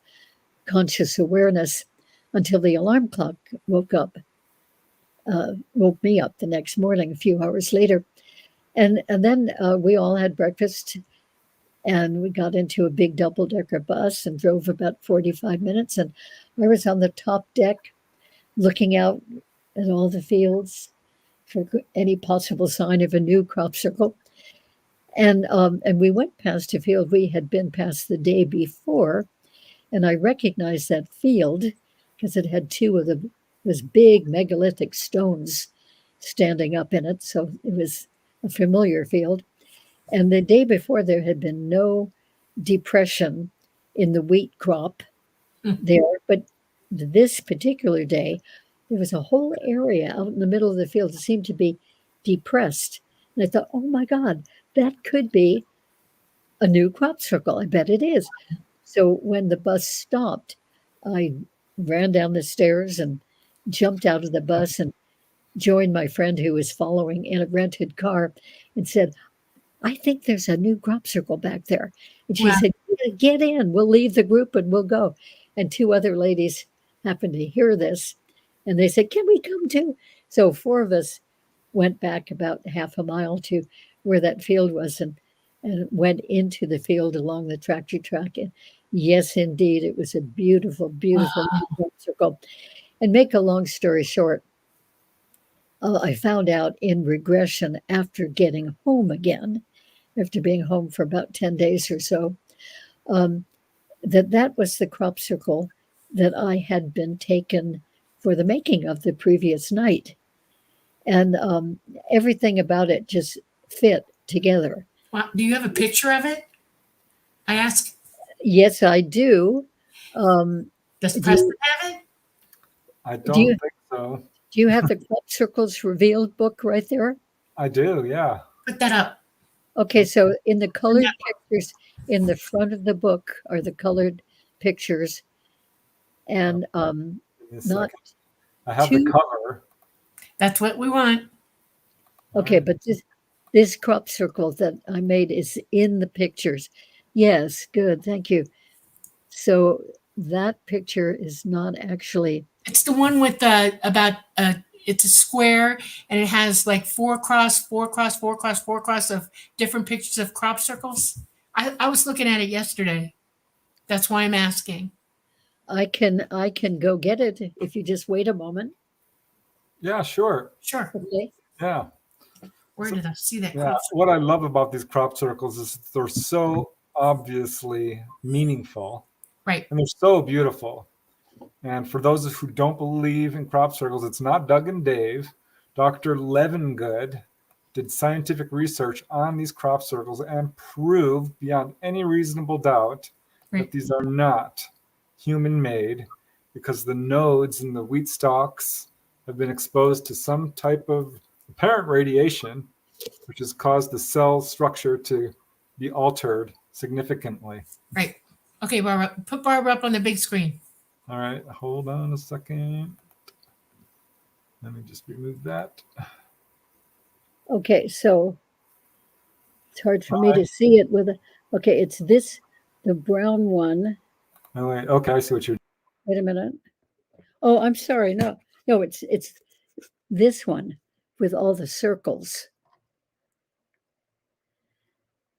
conscious awareness until the alarm clock woke me up the next morning, a few hours later. And then we all had breakfast, and we got into a big double-decker bus and drove about 45 minutes. And I was on the top deck looking out at all the fields for any possible sign of a new crop circle. And we went past a field we had been past the day before, and I recognized that field because it had two of those big megalithic stones standing up in it. So it was a familiar field. And the day before, there had been no depression in the wheat crop there. But this particular day, there was a whole area out in the middle of the field that seemed to be depressed. And I thought, oh my God, that could be a new crop circle. I bet it is. So when the bus stopped, I ran down the stairs and jumped out of the bus and joined my friend who was following in a rented car and said, I think there's a new crop circle back there. And she Wow. said, get in, we'll leave the group and we'll go. And two other ladies happened to hear this and they said, can we come too? So four of us went back about half a mile to where that field was and went into the field along the tractor track. And yes, indeed, it was a beautiful, beautiful crop circle. And make a long story short, I found out in regression after getting home again, after being home for about 10 days or so, that was the crop circle that I had been taken for the making of the previous night. And everything about it just fit together. Wow. Do you have a picture of it? I asked. Yes, I do. Does Preston have it? I don't think so. Do you have the Crop Circles Revealed book right there? I do, yeah. Put that up. Okay, so in the colored pictures in the front of the book are the colored pictures, and not I have the cover. That's what we want. Okay, but this crop circle that I made is in the pictures. Yes, good, thank you. So that picture is not actually. It's the one with it's a square and it has like 4 cross of different pictures of crop circles. I was looking at it yesterday. That's why I'm asking. I can go get it if you just wait a moment. Yeah, sure. Sure. Okay. Yeah. Where did I see that? Yeah. What I love about these crop circles is they're so obviously meaningful. Right. And they're so beautiful. And for those who don't believe in crop circles, it's not Doug and Dave. Dr. Levengood did scientific research on these crop circles and proved beyond any reasonable doubt that these are not human-made because the nodes in the wheat stalks have been exposed to some type of apparent radiation, which has caused the cell structure to be altered significantly. Right. Okay, Barbara, put Barbara up on the big screen. All right, hold on a second. Let me just remove that. Okay, so it's hard for me to see it with okay, it's the brown one. Oh, wait, okay, I see what you're doing. Wait a minute. Oh, I'm sorry. No, it's this one with all the circles.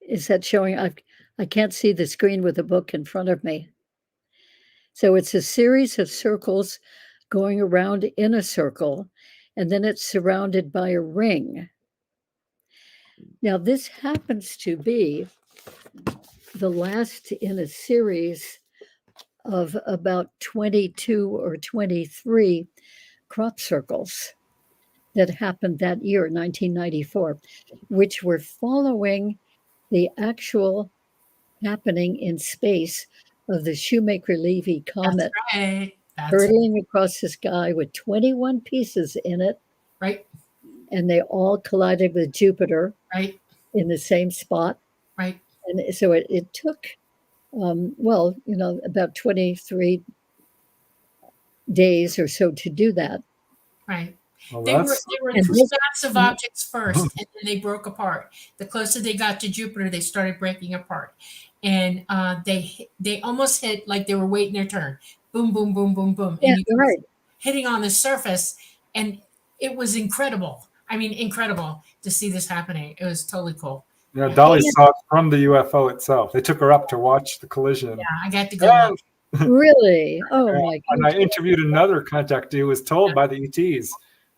Is that showing? I can't see the screen with the book in front of me. So it's a series of circles going around in a circle, and then it's surrounded by a ring. Now, this happens to be the last in a series of about 22 or 23 crop circles that happened that year, 1994, which were following the actual happening in space of the Shoemaker-Levy comet. That's right. Hurtling across the sky with 21 pieces in it. Right. And they all collided with Jupiter. Right. In the same spot. Right. And so it took, about 23 days or so to do that. Right. Well, they were two massive objects first, and then they broke apart. The closer they got to Jupiter, they started breaking apart. And they almost hit like they were waiting their turn. Boom, boom, boom, boom, boom. Yeah, and you right. hitting on the surface. And it was incredible. I mean, incredible to see this happening. It was totally cool. Yeah, Dolly saw it from the UFO itself. They took her up to watch the collision. Yeah, I got to go up. Really? Oh, my God. And I interviewed another contactee who was told by the ETs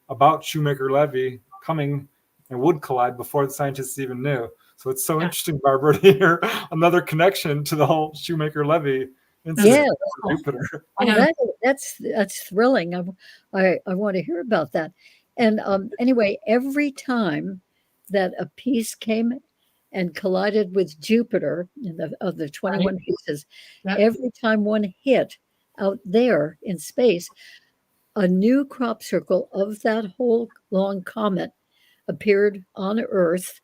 about Shoemaker-Levy coming and would collide before the scientists even knew. So it's so Yeah. interesting, Barbara, to hear another connection to the whole Shoemaker-Levy incident Yeah. for Jupiter. I Oh, know. that's thrilling. I want to hear about that. And anyway, every time that a piece came and collided with Jupiter of the Right. 21 pieces, Yep. every time one hit out there in space, a new crop circle of that whole long comet appeared on Earth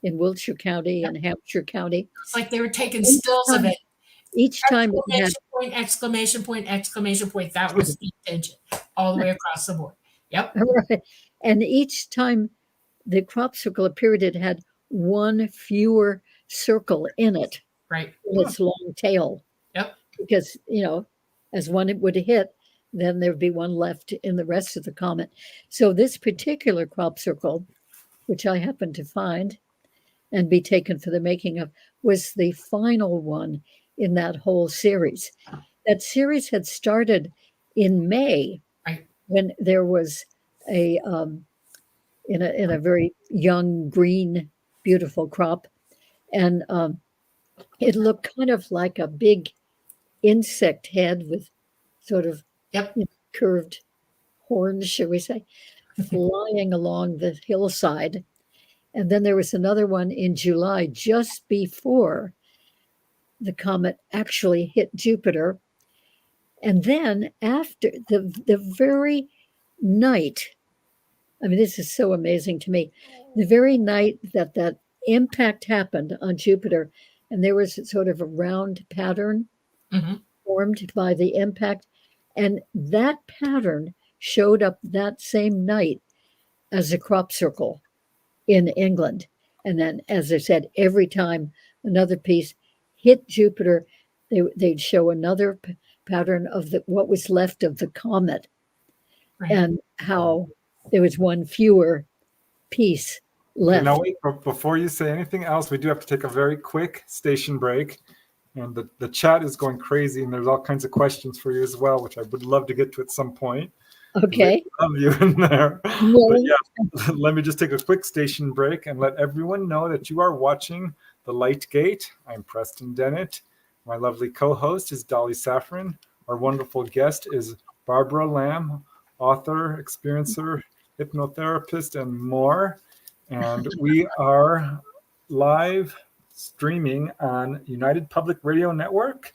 in Wiltshire County Yep. and Hampshire County. It's like they were taking Each stills of time, it. each time it had Exclamation point, exclamation point, exclamation point. That was the intention all the way across the board. Yep. right, and each time the crop circle appeared, it had one fewer circle in it, Right. in its long tail, Yep. because as one would hit, then there'd be one left in the rest of the comet. So this particular crop circle, which I happened to find and be taken for the making of, was the final one in that whole series. That series had started in May Right. when there was a in a very young green, beautiful crop, and it looked kind of like a big insect head with sort of Yep. curved horns, shall we say, flying along the hillside. And then there was another one in July, just before the comet actually hit Jupiter. And then after the very night, I mean, this is so amazing to me. The very night that that impact happened on Jupiter, and there was sort of a round pattern Hmm. formed by the impact, and that pattern showed up that same night as a crop circle in England. And then, as I said, every time another piece hit Jupiter, they'd show another pattern of what was left of the comet Right. and how there was one fewer piece Okay, now left. wait, before you say anything else, we do have to take a very quick station break. And the chat is going crazy, and there's all kinds of questions for you as well, which I would love to get to at some point. Okay. Love you in there. Well, But yeah, let me just take a quick station break and let everyone know that you are watching The Light Gate. I'm Preston Dennett. My lovely co-host is Dolly Safran. Our wonderful guest is Barbara Lamb, author, experiencer, hypnotherapist, and more. And we are live streaming on United Public Radio Network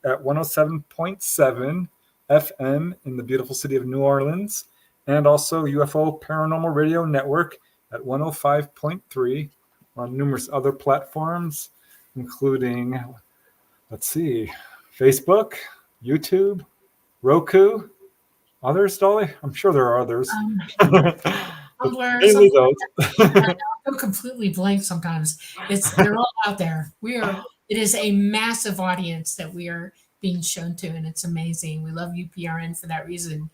at 107.7 FM in the beautiful city of New Orleans, and also UFO Paranormal Radio Network at 105.3 on numerous other platforms, including, let's see, Facebook, YouTube, Roku, others, Dolly? I'm sure there are others. Somewhere, Mainly somewhere. those. I go completely blank sometimes. They're all out there. It is a massive audience that we are being shown to, and it's amazing. We love UPRN for that reason.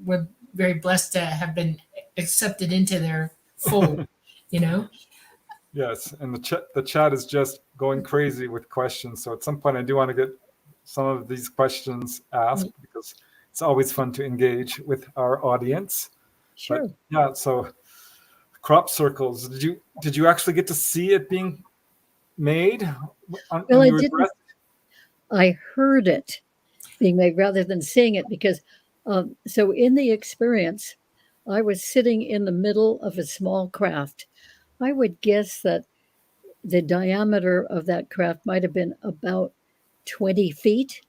We're very blessed to have been accepted into their fold, you know? Yes, and the chat is just going crazy with questions. So at some point, I do want to get some of these questions asked because it's always fun to engage with our audience. sure. But yeah, so crop circles. Did you actually get to see it being made? Well, when I you were didn't. dressed? I heard it being made rather than seeing it because, so in the experience, I was sitting in the middle of a small craft. I would guess that the diameter of that craft might have been about 20 feet.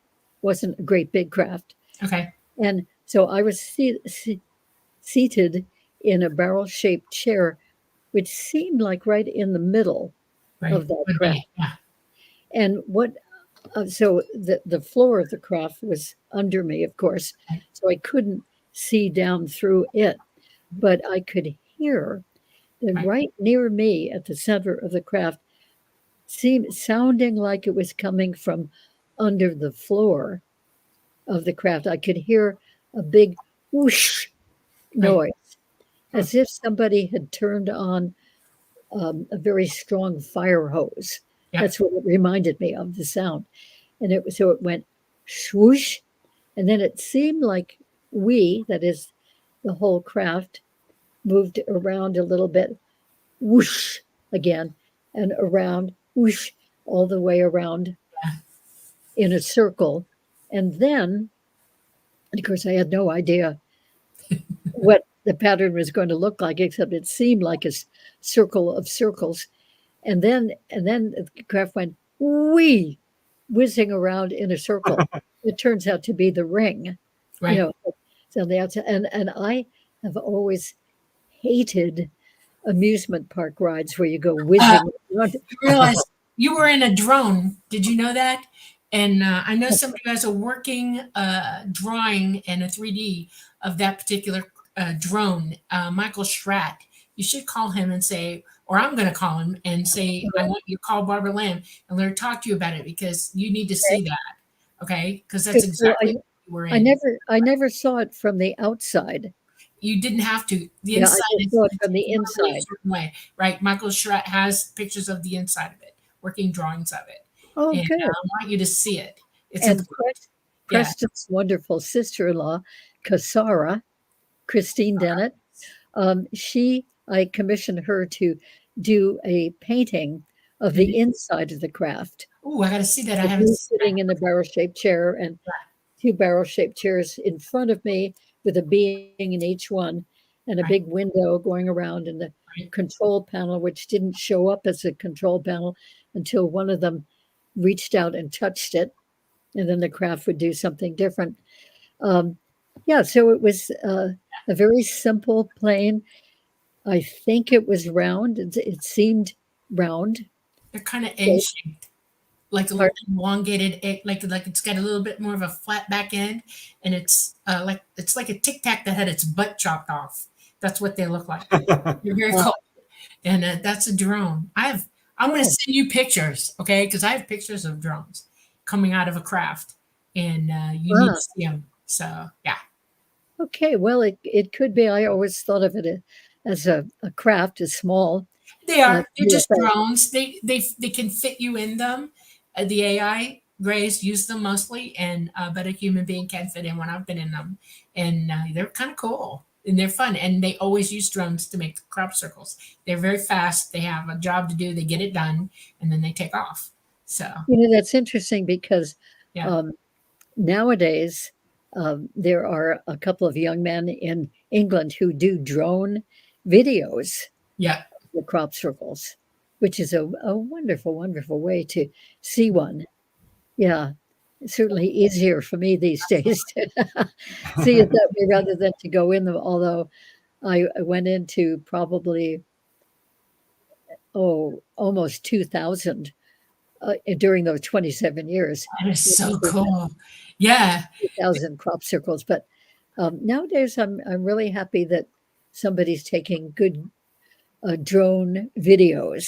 Wasn't a great big craft. Okay. And so I was seated in a barrel-shaped chair, which seemed like right in the middle Right. of that Would craft. be, yeah. And so the floor of the craft was under me, of course, so I couldn't see down through it, but I could hear that Right. right near me at the center of the craft sounding like it was coming from under the floor of the craft. I could hear a big whoosh noise, as if somebody had turned on a very strong fire hose. Yep. That's what it reminded me of, the sound. And so it went swoosh, and then it seemed like that is the whole craft, moved around a little bit, whoosh again, and around, whoosh, all the way around in a circle. And then, of course, I had no idea what the pattern was going to look like, except it seemed like a circle of circles. And then the craft went wee, whizzing around in a circle. It turns out to be the ring, you Right. know. So the outside, and I have always hated amusement park rides where you go Uh, whizzing around. you realize you were in a drone. Did you know that? And I know somebody who has a working drawing and a 3D of that particular drone, Michael Schratt. You should call him and say, or I'm going to call him and say, I want you to call Barbara Lamb and let her talk to you about it because you need to see that. Okay. Because that's Good. Well, exactly what you were I in. never saw it from the outside. You didn't have to. The Yeah, I inside just is saw it it's from the normally a inside. certain way, right? Michael Schratt has pictures of the inside of it, working drawings of it, Oh, and good. I want you to see it. It's And important. Yeah. Preston's wonderful sister-in-law, Kasara, Christine Dennett, I commissioned her to do a painting of Mhm. the inside of the craft. Ooh, I got to see that. I Of haven't me seen that. sitting in a barrel-shaped chair and two barrel-shaped chairs in front of me with a being in each one and a Right, big window going around and the right. control panel, which didn't show up as a control panel until one of them reached out and touched it, and then the craft would do something different. Um, yeah, so it was a very simple plane. I think it was round. It seemed round. They're kind of egg So, shaped, like a little pardon? elongated egg, like it's got a little bit more of a flat back end, and it's like a tic tac that had its butt chopped off. That's what they look like. You're very Uh, cool. And that's a drone. I'm going to oh, send you pictures, okay? Because I have pictures of drones coming out of a craft, and you need ah, to see them. So yeah, okay. Well, it could be. I always thought of it as a craft, a small they are. They're just UFO. drones. They can fit you in them. The AI Grays use them mostly, and but a human being can fit in when I've been in them, and they're kind of cool and they're fun. And they always use drones to make crop circles. They're very fast. They have a job to do. They get it done, and then they take off. So That's interesting because yeah, um, nowadays there are a couple of young men in England who do drone videos yeah. of the crop circles, which is a wonderful, wonderful way to see one. Yeah, it's certainly easier for me these days to see it that way rather than to go in them. Although I went into probably almost 2,000 during those 27 years. That is Went so into cool. Yeah. 2,000 crop circles, but nowadays I'm really happy that somebody's taking good drone videos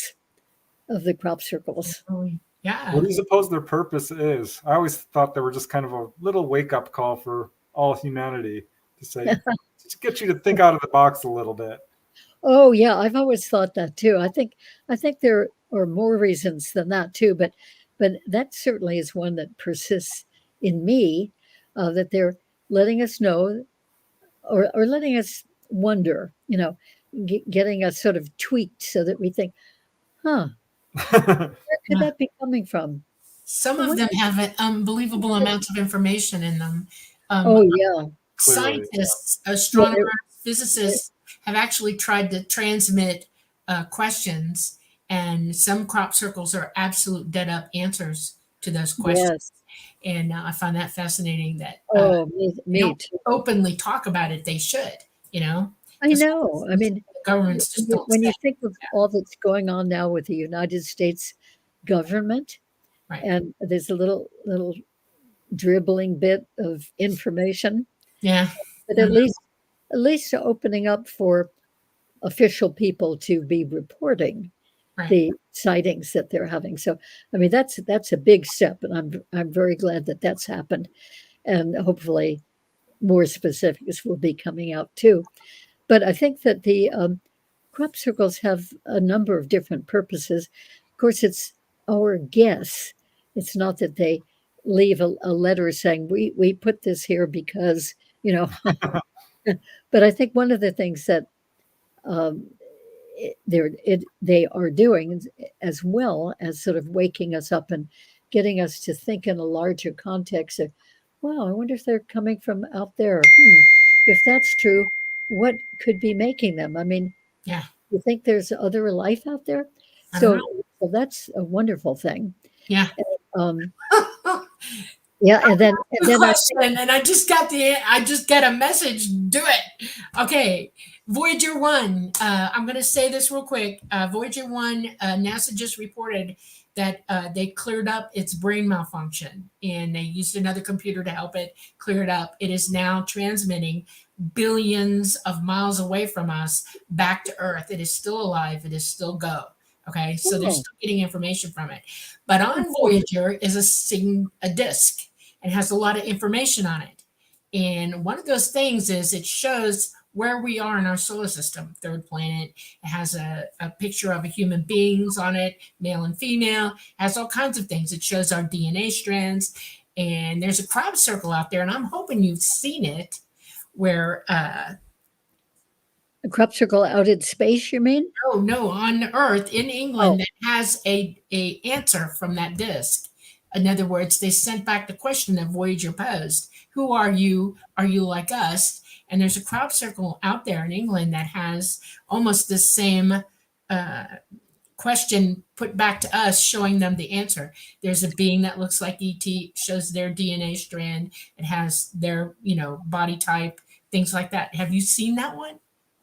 of the crop circles. Yeah. What do you suppose their purpose is? I always thought they were just kind of a little wake up call for all humanity to say, just get you to think out of the box a little bit. Oh yeah, I've always thought that too. I think there are more reasons than that too, but that certainly is one that persists in me, that they're letting us know or letting us wonder, getting us sort of tweaked so that we think, huh, where could Yeah. that be coming from? Some I of wonder. them have an unbelievable amounts of information in them. Um, Oh yeah, Clearly. Scientists, yeah, astronomers, they're- physicists have actually tried to transmit questions, and some crop circles are absolute dead up answers to those questions. yes. And I find that fascinating that Oh, they me don't too. openly talk about it. They should, you know, I because know. I mean, the governments just don't when say. you think of all that's going on now with the United States government, Right. and there's a little dribbling bit of information, Yeah. but I know. at least opening up for official people to be reporting Right. the sightings that they're having. So, I mean, that's a big step, and I'm very glad that that's happened, and hopefully more specifics will be coming out too. But I think that the crop circles have a number of different purposes. Of course, it's our guess. It's not that they leave a letter saying we put this here because you know. But I think one of the things that um, they are doing, as well as sort of waking us up and getting us to think in a larger context of, wow, I wonder if they're coming from out there. If that's true, what could be making them? I mean, Yeah. you think there's other life out there? I don't So, know. so that's a wonderful thing. Yeah. Um, yeah, and Good then I think, question. And I just got a message. Do it. Okay. Voyager 1. I'm going to say this real quick. Voyager 1, NASA just reported that they cleared up its brain malfunction and they used another computer to help it clear it up. It is now transmitting billions of miles away from us back to Earth. It is still alive. It is still go. Okay. So they're oh, still getting information from it. But on Voyager is a disk and has a lot of information on it. And one of those things is it shows where we are in our solar system, third planet. It has a picture of a human beings on it, male and female, it has all kinds of things. It shows our DNA strands. And there's a crop circle out there, and I'm hoping you've seen it, where a crop circle out in space, you mean? no, on Earth in Oh, England that has a answer from that disk. In other words, they sent back the question that Voyager posed: "Who are you? Are you like us?" And there's a crop circle out there in England that has almost the same uh, question put back to us, showing them the answer. There's a being that looks like ET, shows their DNA strand, it has their body type, things like that. Have you seen that one?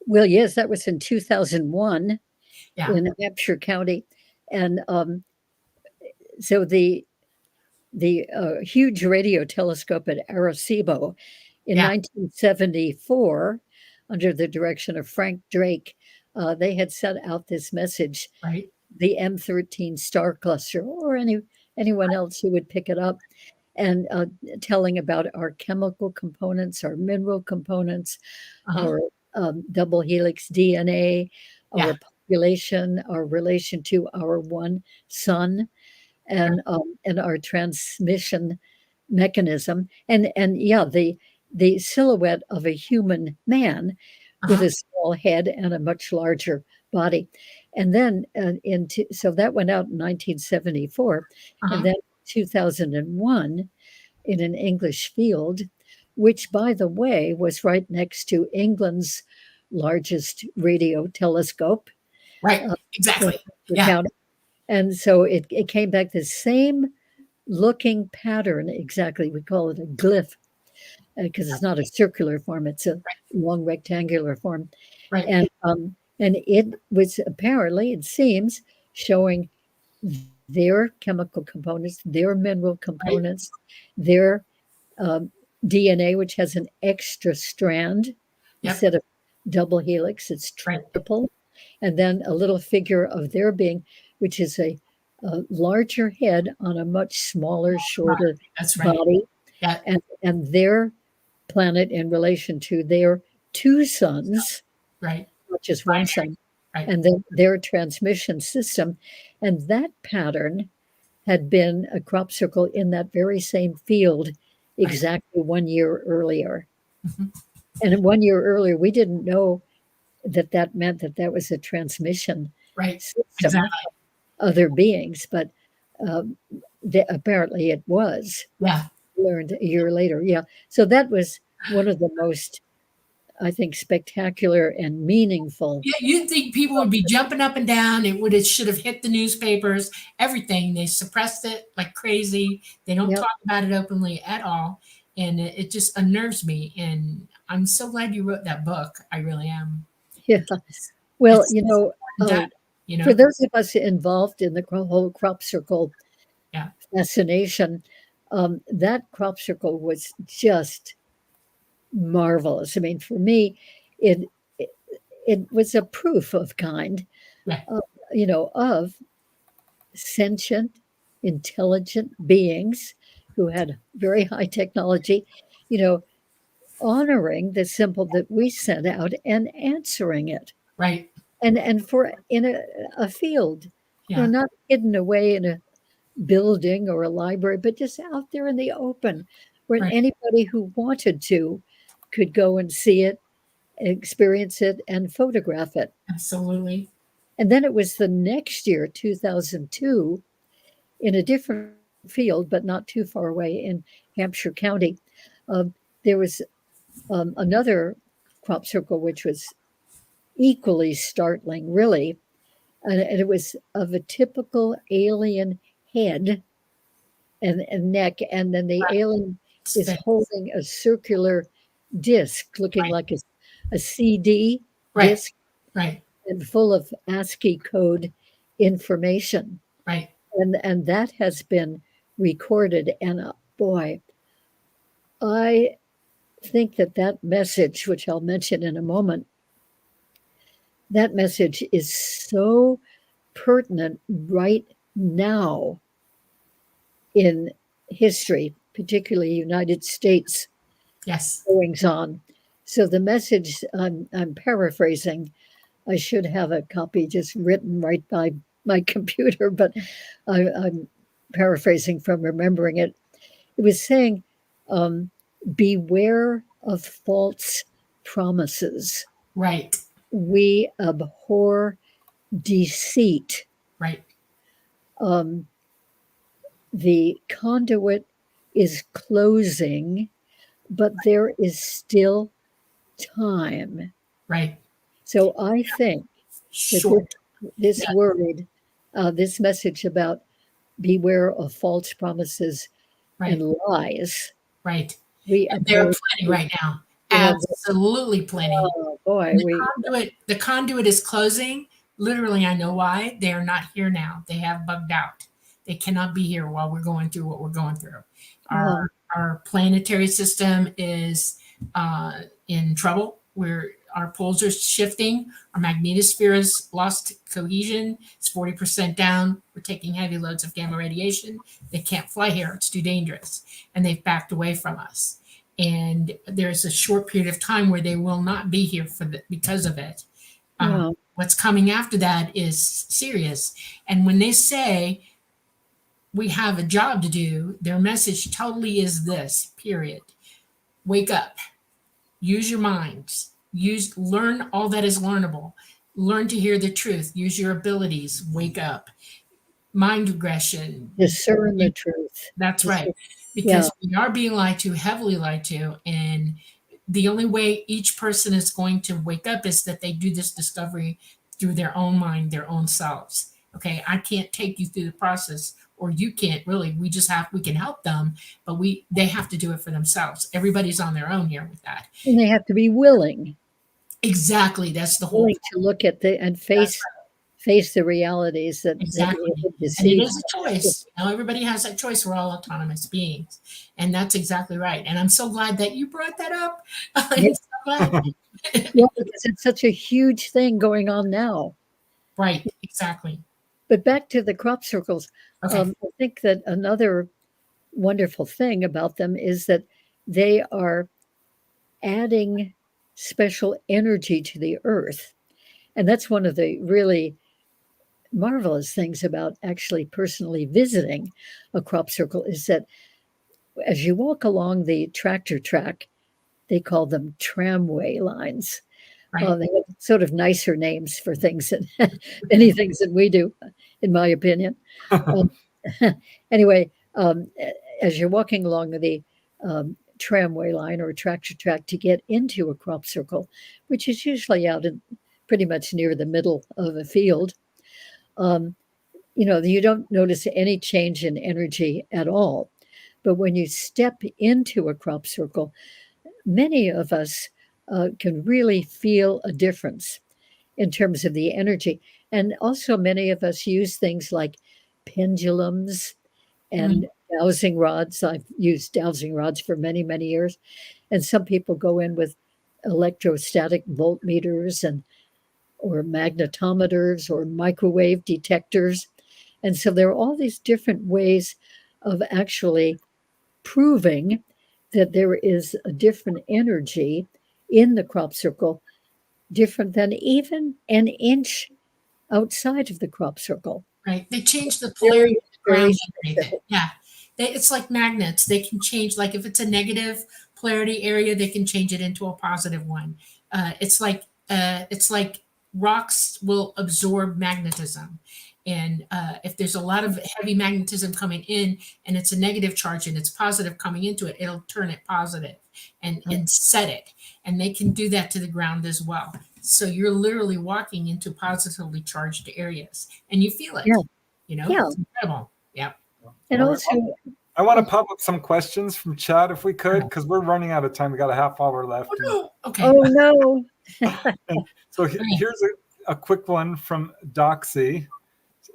well, yes, that was in 2001 Yeah. in Hampshire County, and so the huge radio telescope at Arecibo in Yeah. 1974, under the direction of Frank Drake, they had sent out this message, Right. the M13 star cluster, or anyone else who would pick it up, and telling about our chemical components, our mineral components, Uh-huh. our double helix DNA, Yeah. our population, our relation to our one sun, and our transmission mechanism, and yeah, the silhouette of a human man with Uh-huh. a small head and a much larger body, and then so that went out in 1974, and Uh-huh. then 2001 in an English field, which, by the way, was right next to England's largest radio telescope Right. uh, in Exactly. Hampshire Yeah. County. And so it came back the same looking pattern exactly. We call it a glyph because it's not a circular form; it's a long rectangular form, Right. and it was apparently, it seems, showing their chemical components, their mineral Right. components, their um, DNA, which has an extra strand Yep. instead of double helix, it's Right. triple, and then a little figure of their being, which is a larger head on a much smaller, Right. shorter That's right. body, Yeah. and their planet in relation to their two suns, Right. not just one Binary. sun, Right. and then their transmission system. And that pattern had been a crop circle in that very same field Right. exactly 1 year earlier. Mhm. And 1 year earlier, we didn't know that that meant that that was a transmission Right. system, Exactly. other beings, but um, apparently it was. Yeah. Learned a year later, yeah. So that was one of the most, I think, spectacular and meaningful. Yeah, you'd think people would be jumping up and down. It should have hit the newspapers, everything. They suppressed it like crazy. They don't Yep. talk about it openly at all. And it just unnerves me. And I'm so glad you wrote that book. I really am. Yeah. Because Well, it's important data, you for know? those of us involved in the whole crop circle Yeah. fascination, that crop circle was just marvelous. I mean, for me, it it, it was a proof of kind, Yeah. uh, of sentient, intelligent beings who had very high technology, you know, honoring the symbol that we sent out and answering it. Right. And for in a field, Yeah. not hidden away in a building or a library, but just out there in the open where Right. anybody who wanted to could go and see it, experience it, and photograph it. Absolutely. And then it was the next year, 2002, in a different field, but not too far away in Hampshire County, um, there was another crop circle which was equally startling, really. And it was of a typical alien head and neck. And then the alien is Spin. holding a circular disc looking Right. like a CD Right. disc Right. and full of ASCII code information. Right. And that has been recorded. And boy, I think that that message, which I'll mention in a moment, that message is so pertinent right now in history, particularly United States Yes. goings on. So the message I'm paraphrasing, I should have a copy just written right by my computer, but I'm paraphrasing from remembering it. It was saying, um, beware of false promises. Right. We abhor deceit. Right. Um, the conduit is closing, but there is still time. Right. So I think that Short. this Yeah. word, this message about beware of false promises Right. and lies, Right. we And there are abhor, plenty right now. you know, Absolutely plenty. oh boy, And we, the conduit is closing. Literally, I know why. They are not here now. They have bugged out. They cannot be here while we're going through what we're going through. oh, Our planetary system is in trouble. Our poles are shifting. Our magnetosphere has lost cohesion. It's 40% down. We're taking heavy loads of gamma radiation. They can't fly here. It's too dangerous. And they've backed away from us. And there's a short period of time where they will not be here because of it. yeah, What's coming after that is serious. And when they say we have a job to do, their message totally is this, period. Wake up, use your minds, learn all that is learnable, learn to hear the truth, use your abilities, wake up. Mind regression, discern the truth. that's right. Yeah, Because we are being lied to, heavily lied to, and the only way each person is going to wake up is that they do this discovery through their own mind, their own selves. Okay, I can't take you through the process, or you can't really. We can help them, but they have to do it for themselves. Everybody's on their own here with that. and they have to be Exactly, that's the whole willing point. to look at the and That's face the realities that exactly. we've been And it deceived. is a choice. You know, everybody has that choice. We're all autonomous beings. And that's exactly right. And I'm so glad that you brought that up. I'm so glad. Yeah, because it's such a huge thing going on now. Right, exactly. But back to the crop circles, Okay. I think that another wonderful thing about them is that they are adding special energy to the earth. And that's one of the really marvelous things about actually personally visiting a crop circle is that as you walk along the tractor track, they call them tramway lines. Right. They have sort of nicer names for things than many things that we do, in my opinion. Um, anyway, as you're walking along the tramway line or tractor track to get into a crop circle, which is usually out in pretty much near the middle of a field, um, you don't notice any change in energy at all. But when you step into a crop circle, many of us can really feel a difference in terms of the energy. And also, many of us use things like pendulums Mhm. and dowsing rods. I've used dowsing rods for many, many years. And some people go in with electrostatic voltmeters and or magnetometers or microwave detectors. And so there are all these different ways of actually proving that there is a different energy in the crop circle, different than even an inch outside of the crop circle. Right. They change the polarity Very, of the very ground underneath it. specific. Yeah. It's like magnets. They can change, like if it's a negative polarity area, they can change it into a positive one. It's like rocks will absorb magnetism. And if there's a lot of heavy magnetism coming in and it's a negative charge and it's positive coming into it, it'll turn it positive and set it. And they can do that to the ground as well. So you're literally walking into positively charged areas and you feel it. Yeah. Yeah. It's incredible. Yeah. And All right. also, I want to pop up some questions from chat if we could, because we're running out of time. We got a half hour left. Oh, no. Okay. oh no. And so here's a quick one from Doxy,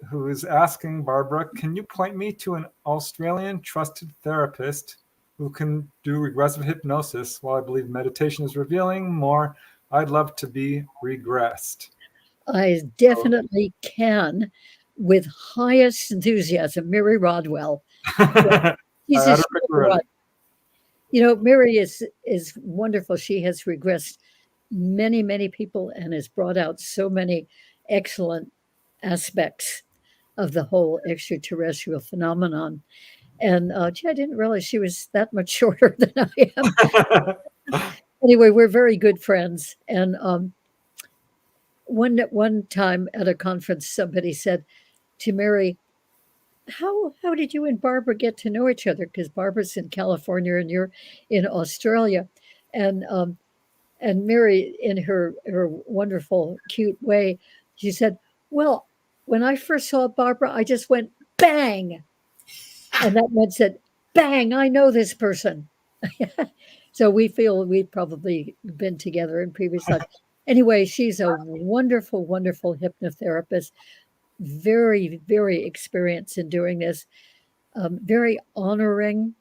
who is asking Barbara, can you point me to an Australian trusted therapist who can do regressive hypnosis? While I believe meditation is revealing more, I'd love to be regressed. I definitely can, with highest enthusiasm. Mary Rodwell. She's I had a her picture ready. Mary is wonderful. She has regressed many, many people and has brought out so many excellent aspects of the whole extraterrestrial phenomenon. And gee, I didn't realize she was that much shorter than I am. Anyway, we're very good friends. And one time at a conference, somebody said to Mary, how did you and Barbara get to know each other? Because Barbara's in California and you're in Australia. And Mary, in her wonderful, cute way, she said, well, when I first saw Barbara, I just went, bang. And that meant said, bang, I know this person. So we feel we've probably been together in previous life. Anyway, she's a wonderful, wonderful hypnotherapist, very, very experienced in doing this, very honoring.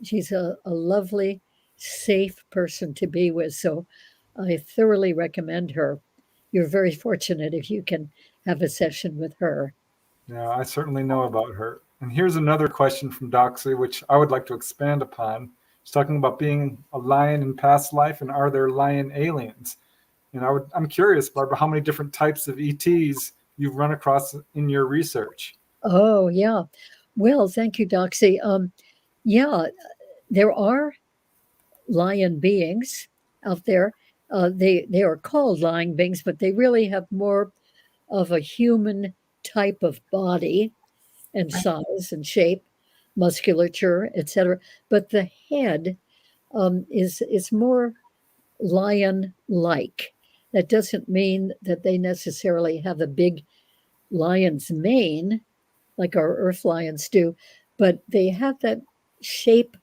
She's a lovely, safe person to be with. So I thoroughly recommend her. You're very fortunate if you can have a session with her. Yeah, I certainly know about her. And here's another question from Doxy, which I would like to expand upon. She's talking about being a lion in past life, and are there lion aliens? And I'm curious, Barbara, how many different types of ETs you've run across in your research? Oh, yeah. Well, thank you, Doxy. Yeah, there are lion beings out there. They are called lion beings, but they really have more of a human type of body and Right. size and shape, musculature, etc. But the head is more lion-like. That doesn't mean that they necessarily have a big lion's mane like our earth lions do, but they have that shape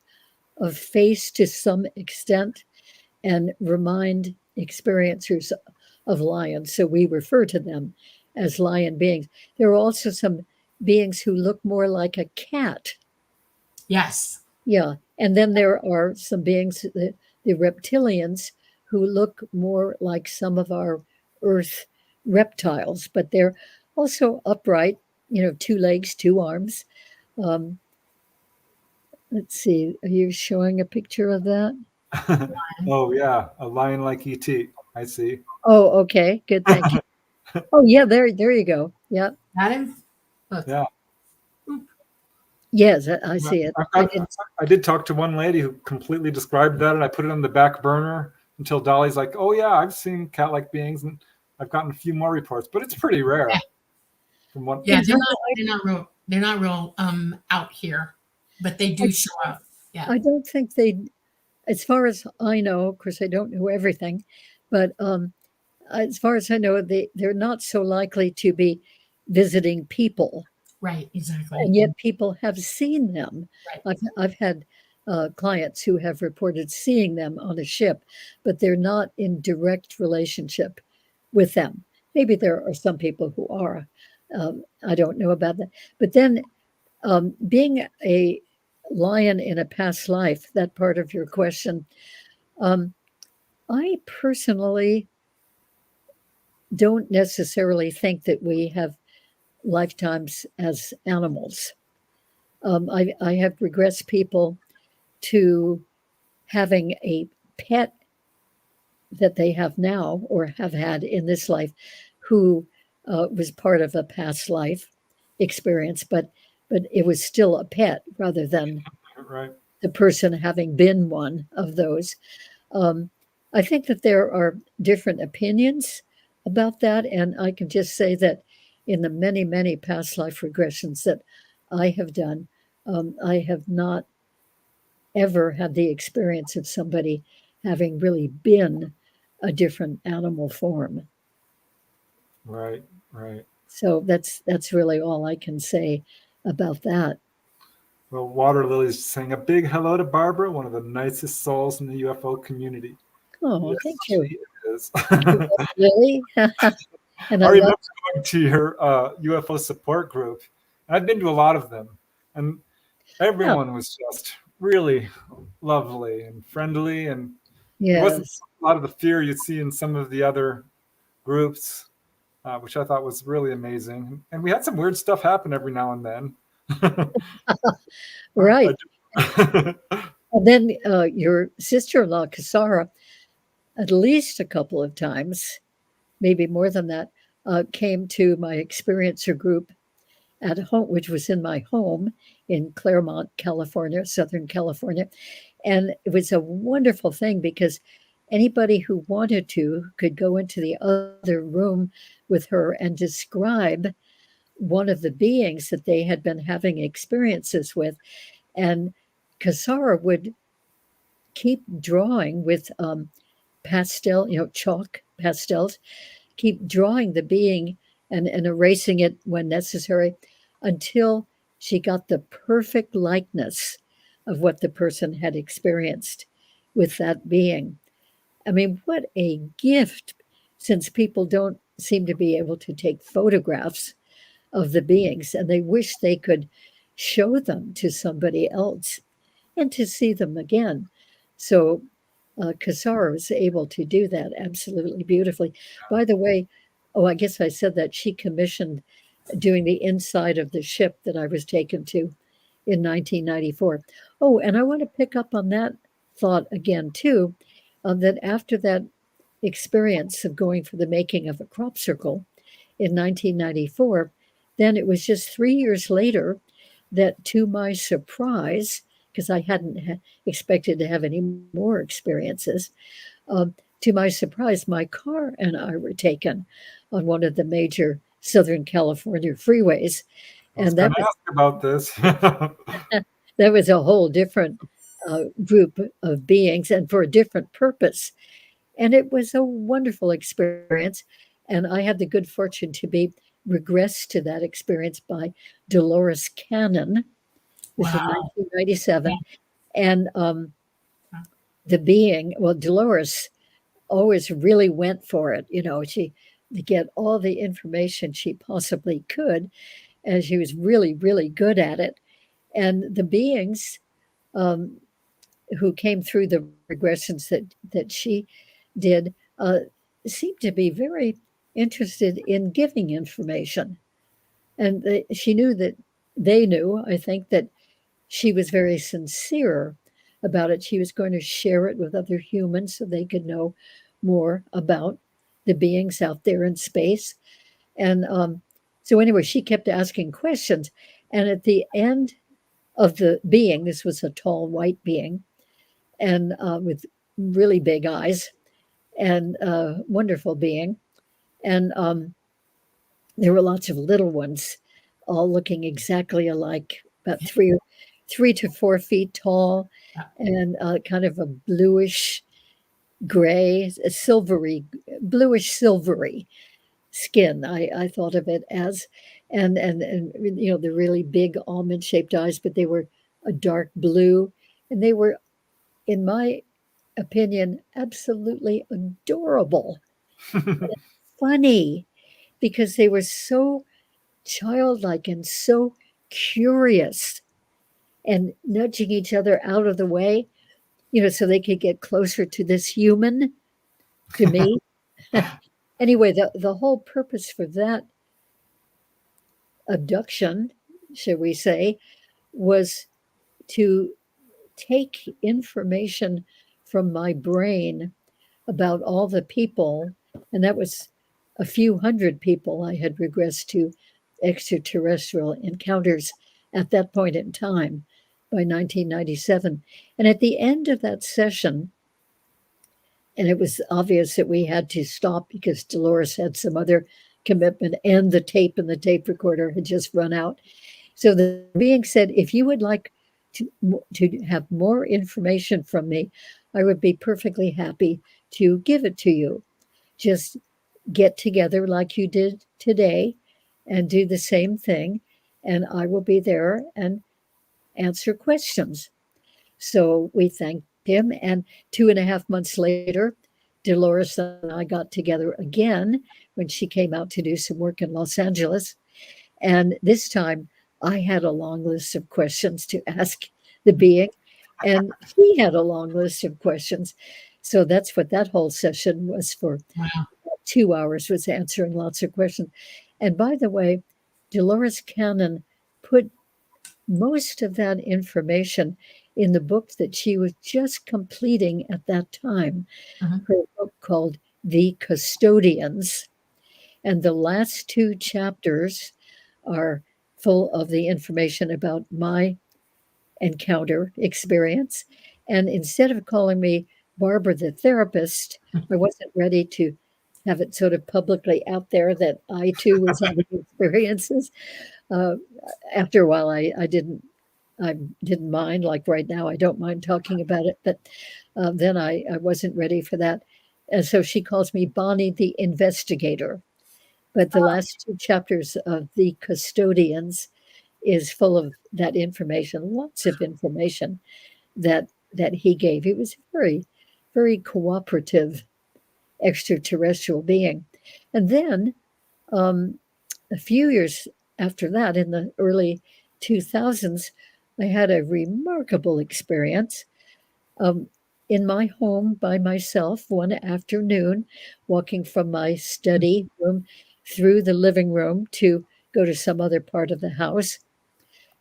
of face to some extent and remind experiencers of lions. So we refer to them as lion beings. There are also some beings who look more like a cat. Yes. Yeah. And then there are some beings, the reptilians, who look more like some of our earth reptiles, but they're also upright, 2 legs, 2 arms. Um, let's see, are you showing a picture of that? Oh, yeah, a lion like ET. I see. Oh, okay, good, thank you. Oh, yeah, there you go. Yeah. Got him? Look. Yeah. Yes, I see it. I did talk to one lady who completely described that, and I put it on the back burner until Dolly's like, oh, yeah, I've seen cat-like beings, and I've gotten a few more reports, but it's pretty rare. Yeah. From what Yeah, they're not real out here, but they do show up. Yeah. I don't think as far as I know, of course, I don't know everything, but as far as I know, they're not so likely to be visiting people. Right, exactly. And yet people have seen them. Right. I've had clients who have reported seeing them on a ship, but they're not in direct relationship with them. Maybe there are some people who are. I don't know about that. But then being a lion in a past life, that part of your question, I personally don't necessarily think that we have lifetimes as animals. I have regressed people to having a pet that they have now or have had in this life who was part of a past life experience, but it was still a pet rather than right. the person having been one of those. I think that there are different opinions about that. And I can just say that in the many, many past life regressions that I have done, I have not ever had the experience of somebody having really been a different animal form. Right, right. So that's really all I can say about that. Well, Water Lily's saying a big hello to Barbara, one of the nicest souls in the UFO community. Oh, Yes, thank you. she is. You I are really? And I love, remember going to your UFO support group. I've been to a lot of them, and oh, everyone was just really lovely and friendly, and there wasn't yes. a lot of the fear you'd see in some of the other groups, which I thought was really amazing. And we had some weird stuff happen every now and then. I Right. do. And then your sister-in-law, Kasara, at least a couple of times, maybe more than that, came to my experiencer group at home, which was in my home in Claremont, California, Southern California. And it was a wonderful thing because anybody who wanted to could go into the other room with her and describe one of the beings that they had been having experiences with. And Kasara would keep drawing with pastel, chalk pastels, keep drawing the being and erasing it when necessary until she got the perfect likeness of what the person had experienced with that being. I mean, what a gift, since people don't seem to be able to take photographs of the beings and they wish they could show them to somebody else and to see them again. So Kasara was able to do that absolutely beautifully. By the way, oh, I guess I said that she commissioned doing the inside of the ship that I was taken to in 1994. Oh, and I want to pick up on that thought again, too, that after that experience of going for the making of a crop circle in 1994, then it was just 3 years later that, to my surprise, because I hadn't expected to have any more experiences, to my surprise, my car and I were taken on one of the major Southern California freeways, I was and going to ask about this. that was a whole different group of beings, and for a different purpose. And it was a wonderful experience. And I had the good fortune to be regressed to that experience by Dolores Cannon. This was Wow. 1997. And the being, well, Dolores always really went for it. She to get all the information she possibly could, and she was really, really good at it. And the beings um, who came through the regressions that she did seemed to be very interested in giving information, and she knew that they knew. I think that she was very sincere about it. She was going to share it with other humans so they could know more about the beings out there in space. And so, anyway, she kept asking questions. And at the end of the being, this was a tall white being and with really big eyes and wonderful being. And there were lots of little ones, all looking exactly alike, about 3 to 4 feet tall, and kind of a bluish gray, a silvery, bluish silvery skin. I thought of it as, and the really big almond shaped eyes, but they were a dark blue, and they were, in my opinion, absolutely adorable, funny, because they were so childlike and so curious and nudging each other out of the way, so they could get closer to this human, to me. Anyway, the whole purpose for that abduction, shall we say, was to take information from my brain about all the people, and that was a few hundred people I had regressed to extraterrestrial encounters at that point in time by 1997. And at the end of that session, and it was obvious that we had to stop because Dolores had some other commitment, and the tape recorder had just run out. So the being said, if you would like to have more information from me, I would be perfectly happy to give it to you. Just get together like you did today and do the same thing, and I will be there and answer questions. So we thanked him, and 2.5 months later, Dolores and I got together again when she came out to do some work in Los Angeles. And this time I had a long list of questions to ask the being, and he had a long list of questions. So that's what that whole session was for. Wow. 2 hours was answering lots of questions. And by the way, Dolores Cannon put most of that information in the book that she was just completing at that time, Mhm. her book called The Custodians. And the last two chapters are full of the information about my encounter experience. And instead of calling me Barbara the therapist, I wasn't ready to have it sort of publicly out there that I too was having experiences. Uh, After a while, I didn't mind. Like right now, I don't mind talking about it, but then I wasn't ready for that. And so she calls me Bonnie the investigator. But the last two chapters of The Custodians is full of that information, lots of information that he gave. He was a very, very cooperative extraterrestrial being. And then um, a few years after that, in the early 2000s, I had a remarkable experience um, in my home by myself one afternoon, walking from my study room through the living room to go to some other part of the house.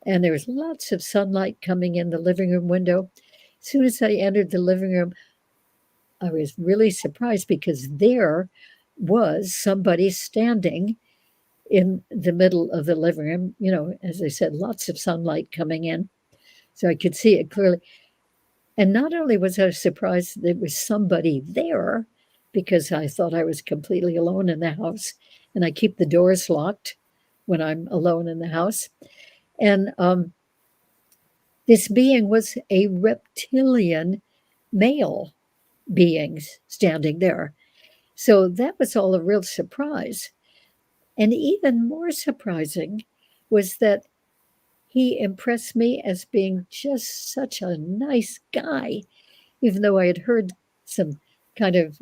And there was lots of sunlight coming in the living room window. As soon as I entered the living room, I was really surprised because there was somebody standing in the middle of the living room. You know, as I said, lots of sunlight coming in. So I could see it clearly. And not only was I surprised there was somebody there, because I thought I was completely alone in the house, and I keep the doors locked when I'm alone in the house. And this being was a reptilian male being standing there. So that was all a real surprise. And even more surprising was that he impressed me as being just such a nice guy, even though I had heard some kind of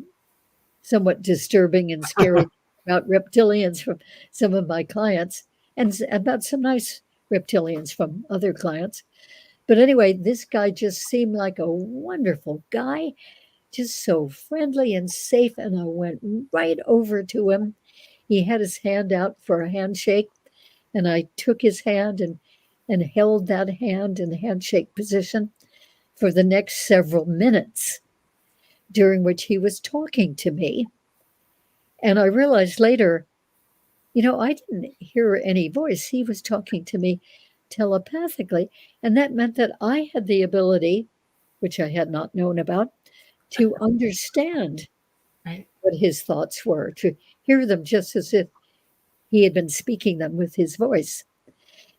somewhat disturbing and scary about reptilians from some of my clients, and about some nice reptilians from other clients. But anyway, this guy just seemed like a wonderful guy, just so friendly and safe. And I went right over to him. He had his hand out for a handshake, and I took his hand and held that hand in the handshake position for the next several minutes, during which he was talking to me. And I realized later, I didn't hear any voice. He was talking to me telepathically. And that meant that I had the ability, which I had not known about, to understand Right. what his thoughts were, to hear them just as if he had been speaking them with his voice.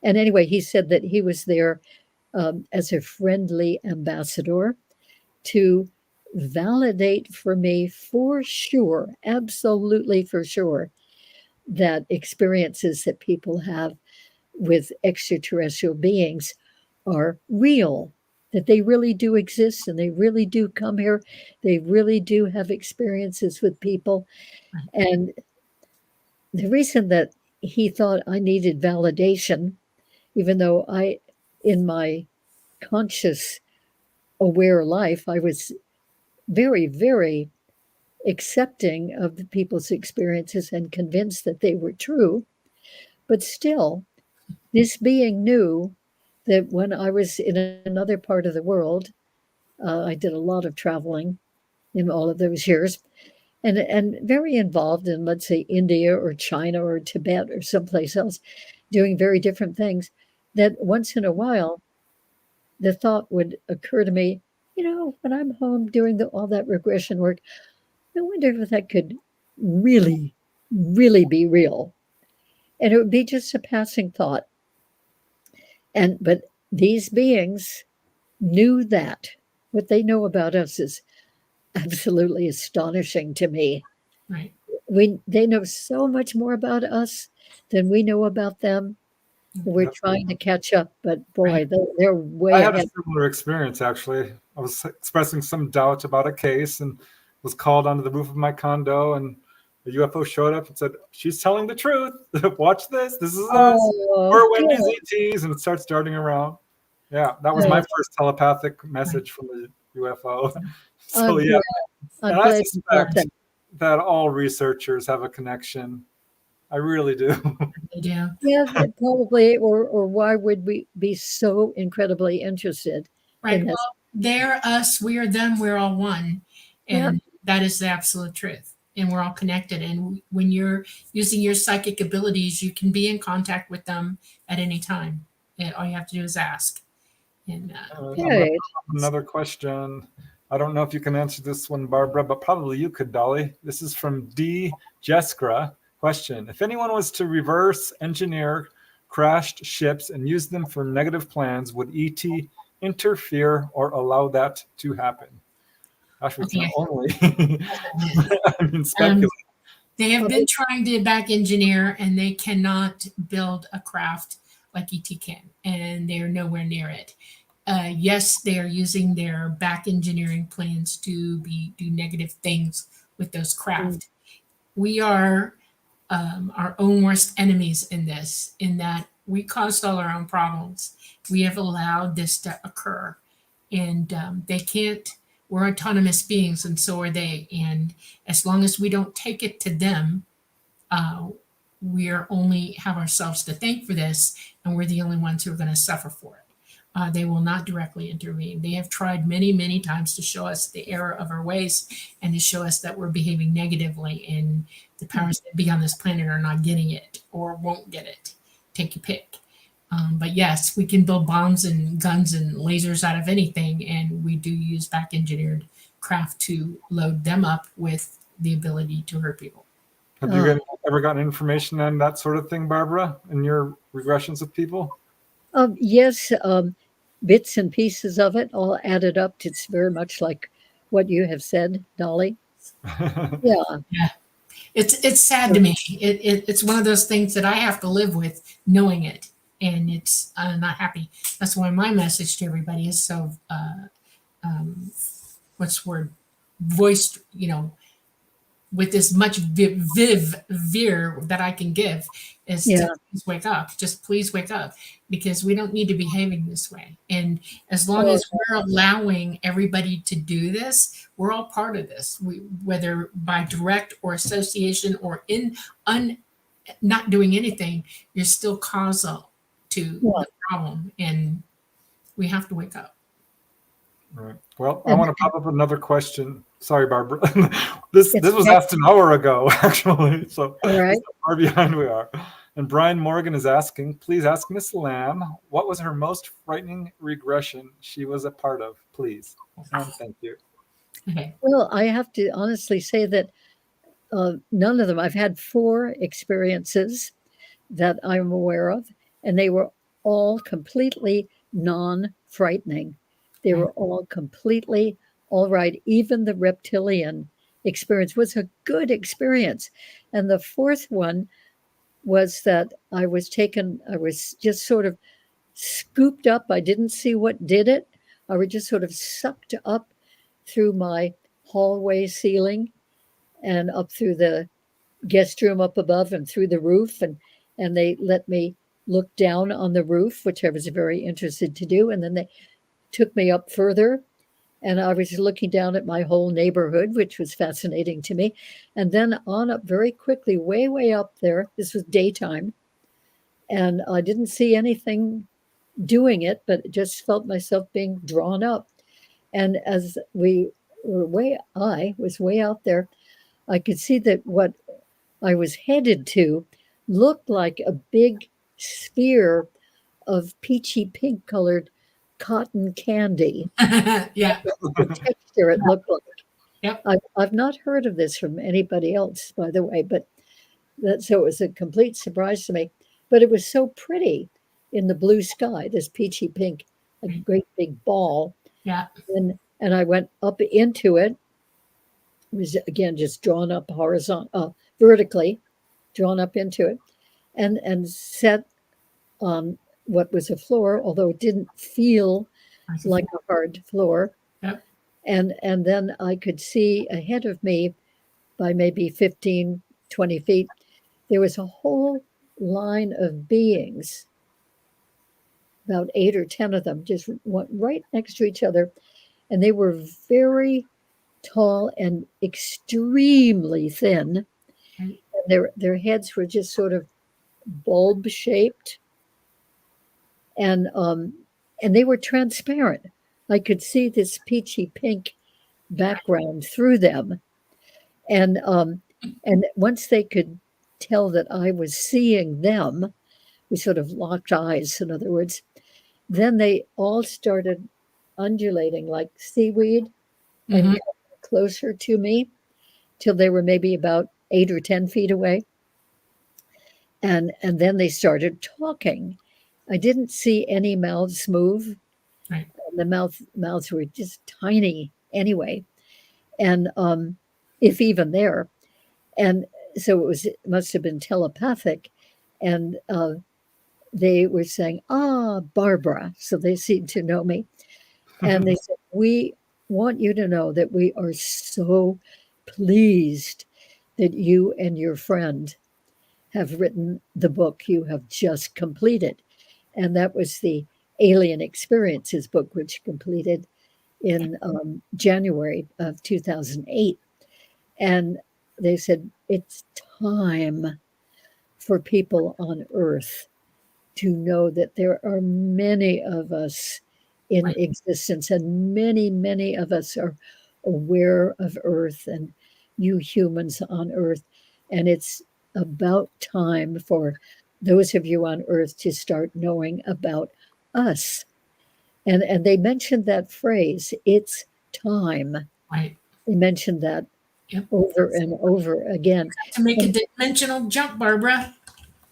And anyway, he said that he was there as a friendly ambassador to validate for me for sure, absolutely for sure, that experiences that people have with extraterrestrial beings are real, that they really do exist and they really do come here. They really do have experiences with people. Right. And the reason that he thought I needed validation, even though in my conscious, aware life, I was very, very accepting of the people's experiences and convinced that they were true. But still, this being knew that when I was in another part of the world, I did a lot of traveling in all of those years, and very involved in, let's say, India or China or Tibet or someplace else, doing very different things. That once in a while, the thought would occur to me, when I'm home doing all that regression work, I wonder if that could really, really be real. And it would be just a passing thought. But these beings knew that. What they know about us is absolutely astonishing to me. Right. They know so much more about us than we know about them. We're Yep. trying to catch up, but boy, Right. they're I way had a ahead. similar experience actually. I was expressing some doubt about a case and was called onto the roof of my condo, and a UFO showed up and said, "She's telling the truth. Watch this. This is us. Oh, We're Wendy's good. ETs," and it starts darting around. Yeah, that was my Oh, first telepathic Right. message from the UFO. So I'm yeah, glad. I'm and I glad you got suspect that. that all researchers have a connection. I really do. They do. Yeah, probably. Or why would we be so incredibly interested in Right. this? Well, they're us, we are them, we're all one. Yeah. And that is the absolute truth. And we're all connected. And when you're using your psychic abilities, you can be in contact with them at any time. And all you have to do is ask. And I'm going to Good. pop up another question. I don't know if you can answer this one, Barbara, but probably you could, Dolly. This is from D. Jeskra. Question: if anyone was to reverse engineer crashed ships and use them for negative plans, would ET interfere or allow that to happen? Gosh, we can okay. only I mean, Um, speculate. they have been Probably. trying to back engineer and they cannot build a craft like ET can. And they're nowhere near it. Yes, they are using their back engineering plans to do negative things with those Mm, craft. We are our own worst enemies in this, in that we caused all our own problems. We have allowed this to occur, and they can't. We're autonomous beings, and so are they. And as long as we don't take it to them, uh, we are only have ourselves to thank for this, and we're the only ones who are going to suffer for it. They will not directly intervene. They have tried many, many times to show us the error of our ways and to show us that we're behaving negatively, and the powers that be on this planet are not getting it or won't get it. Take your pick. But yes, we can build bombs and guns and lasers out of anything, and we do use back engineered craft to load them up with the ability to hurt people. Have you oh, ever gotten information on that sort of thing, Barbara, in your regressions with people? yes, bits and pieces of it all added up. It's very much like what you have said, Dolly. Yeah. Yeah. It's sad to me. It's one of those things that I have to live with, knowing it, and it's not happy. That's why my message to everybody is so um, what's the word, voiced, with as much veer that I can give, is to Yeah. please wake up. Just please wake up, because we don't need to be behaving this way. And as long Oh, as we're allowing everybody to do this, we're all part of this. Whether by direct or association or in un, not doing anything, you're still causal to yeah. the problem, and we have to wake up. Right. Well, I And, want to pop up another question. Sorry, Barbara. this it's this was okay. asked an hour ago, actually. So All this right. is how far behind we are. And Brian Morgan is asking, please ask Miss Lamb, what was her most frightening regression she was a part of, please? And thank you. Okay. Well, I have to honestly say that none of them. I've had 4 experiences that I'm aware of, and they were all completely non-frightening. They Right. were all completely all right. Even the reptilian experience was a good experience. And the 4th one was that I was just sort of scooped up. I didn't see what did it. I was just sort of sucked up through my hallway ceiling and up through the guest room up above and through the roof, and they let me look down on the roof, which I was very interested to do, and then they took me up further, and I was looking down at my whole neighborhood, which was fascinating to me, and then on up very quickly, way up there. This was daytime, and I didn't see anything doing it, but just felt myself being drawn up. And as we were I was way out there, I could see that what I was headed to looked like a big sphere of peachy pink colored cotton candy. Yeah. The texture it looked like. Yep. I've not heard of this from anybody else, by the way, but so it was a complete surprise to me. But it was so pretty in the blue sky, this peachy pink, a great big ball. Yeah. And I went up into it. It was again just drawn up vertically, drawn up into it, and set on what was a floor, although it didn't feel like a hard floor. Yep. And then I could see ahead of me by maybe 15, 20 feet, there was a whole line of beings, about 8 or 10 of them, just went right next to each other. And they were very tall and extremely thin. Right. Their heads were just sort of bulb shaped, and they were transparent. I could see this peachy pink background through them, and once they could tell that I was seeing them, we sort of locked eyes. In other words, then they all started undulating like seaweed and Mhm. coming closer to me till they were maybe about 8 or 10 feet away. And then they started talking. I didn't see any mouths move. Right. The mouths were just tiny anyway, and if even there. And so it must have been telepathic, and they were saying, "Ah, Barbara." So they seemed to know me, and they said, "We want you to know that we are so pleased that you and your friend have written the book you have just completed." And that was the Alien Experiences book, which completed in January of 2008. And they said, it's time for people on Earth to know that there are many of us in Right. existence, and many, many of us are aware of Earth and you humans on Earth. And it's about time for those of you on Earth to start knowing about us. And they mentioned that phrase, it's time. Right. They mentioned that Yep. over and over again. To make a And dimensional jump, Barbara.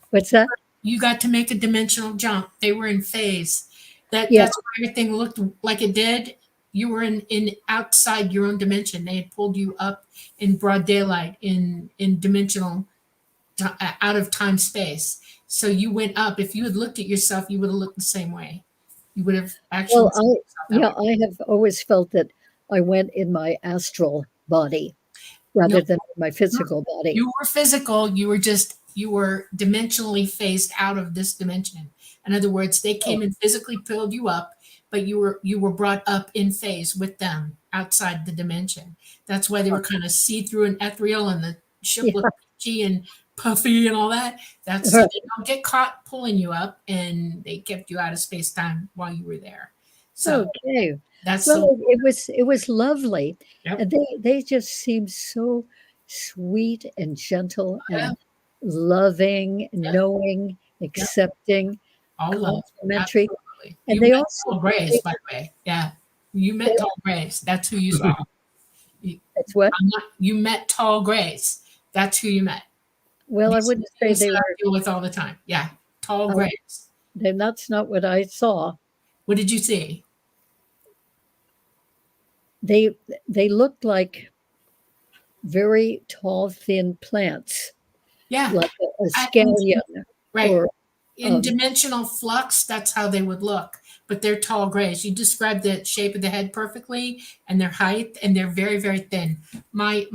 what's that? You got to make a dimensional jump. They were in phase. Yeah. That's why everything looked like it did. You were in outside your own dimension. They had pulled you up in broad daylight in dimensional out of time space. So you went up. If you had looked at yourself, you would have looked the same way. You would have actually Well, seen yourself that way. I have always felt that I went in my astral body No, rather than my physical body. you were physical. You were dimensionally phased out of this dimension. In other words, they Oh, came and physically pulled you up, but you were brought up in phase with them outside the dimension. That's why they were kind of see through and ethereal, and the ship yeah. looked peachy and puffy and all that. That's so they don't get caught pulling you up, and they kept you out of space time while you were there. So Okay. that's the Well, it was lovely, yep. and they just seemed so sweet and gentle Yeah, and loving, yeah, knowing, yeah. accepting, All love. complimentary, Absolutely. and You they met also Tall Grays, they, by the way. Yeah. You they, met Tall Grays. That's who you saw. You, that's what. you met Tall Grays. That's who you met. Well, I These are wouldn't the say things they that I were. deal with all the time. Yeah. Tall I, Grays. that's not what I saw. What did you see? They they looked like very tall, thin plants, Yeah. like a I, scallion right. or In um, dimensional flux, that's how they would look. But they're tall grays. You described the shape of the head perfectly, and their height, and they're very, very thin. My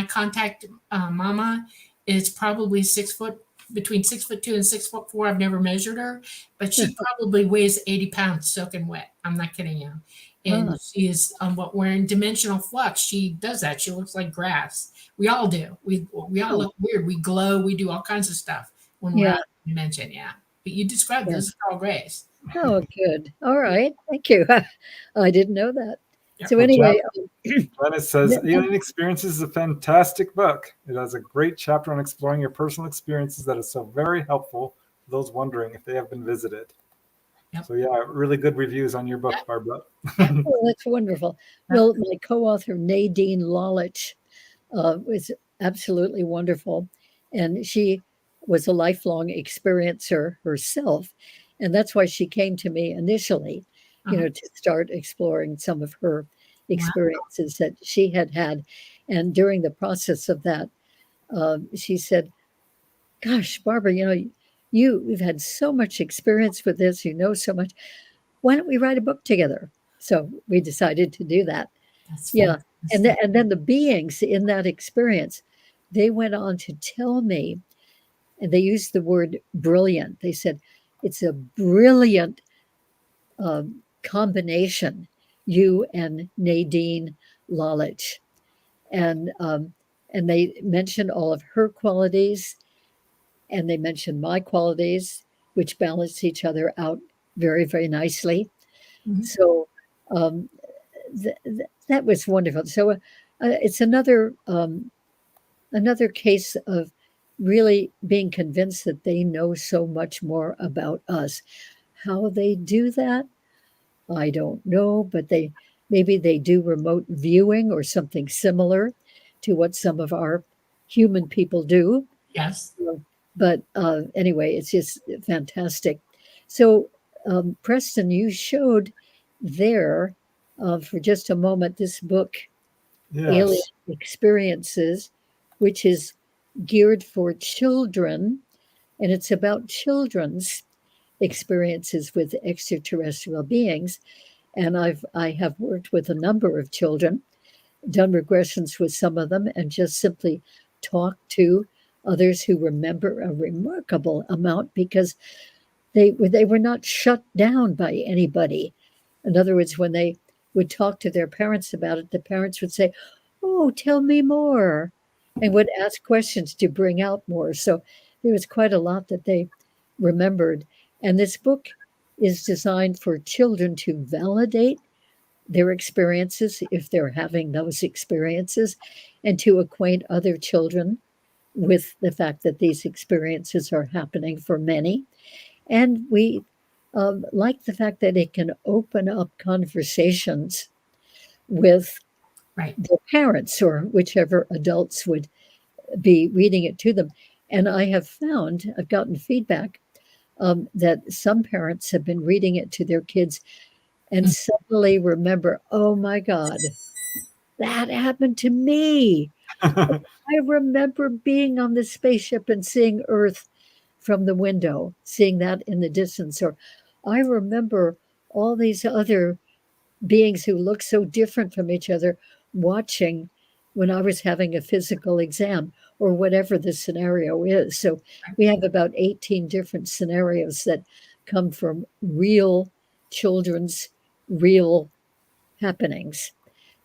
contact mama is probably 6 foot, between 6'2" and 6'4". I've never measured her, but she probably weighs 80 pounds, soaking wet. I'm not kidding you. And ah, she is what we're in dimensional flux. She does that. She looks like grass. We all do. We all oh, look weird. We glow. We do all kinds of stuff when we're yeah, out of dimension. Yeah, but you described yeah. those are all grays. Oh, good. All Yeah, right, thank you. I didn't know that. yeah. So Well, anyway, Janice says th- Alien Experiences is a fantastic book. It has a great chapter on exploring your personal experiences that is so very helpful for those wondering if they have been visited. Yep. So yeah, really good reviews on your Yep. book, Barbara. Yep. Oh, that's wonderful. Yep. Well, my co-author Nadine Lalich was absolutely wonderful, and she was a lifelong experiencer herself, and that's why she came to me initially, Uh-huh. to start exploring some of her Wow. experiences that she had had, and during the process of that, she said, "Gosh, Barbara, you've had so much experience with this, you know so much. Why don't we write a book together?" So we decided to do that. That's Yeah, fantastic. and then the beings in that experience, they went on to tell me, and they used the word brilliant. They said, "It's a brilliant combination, you and Nadine Lalich." And and they mentioned all of her qualities, and they mentioned my qualities, which balance each other out very, very nicely. Mhm. So um, that was wonderful. So it's another case of really being convinced that they know so much more about us. How they do that, I don't know, but they maybe they do remote viewing or something similar to what some of our human people do. Yes. But anyway, it's just fantastic. So, Preston, you showed there for just a moment this book, Alien Yes. Experiences, which is geared for children, and it's about children's experiences with extraterrestrial beings. And I have worked with a number of children, done regressions with some of them, and just simply talked to others who remember a remarkable amount because they were not shut down by anybody. In other words, when they would talk to their parents about it, the parents would say, "Oh, tell me more," and would ask questions to bring out more. So there was quite a lot that they remembered. And this book is designed for children to validate their experiences if they're having those experiences, and to acquaint other children with the fact that these experiences are happening for many. And we like the fact that it can open up conversations with Right. their parents or whichever adults would be reading it to them. And I have found, I've gotten feedback that some parents have been reading it to their kids and suddenly remember, oh my God, that happened to me. I remember being on the spaceship and seeing Earth from the window, seeing that in the distance. Or I remember all these other beings who look so different from each other watching when I was having a physical exam or whatever the scenario is. So we have about 18 different scenarios that come from real children's real happenings.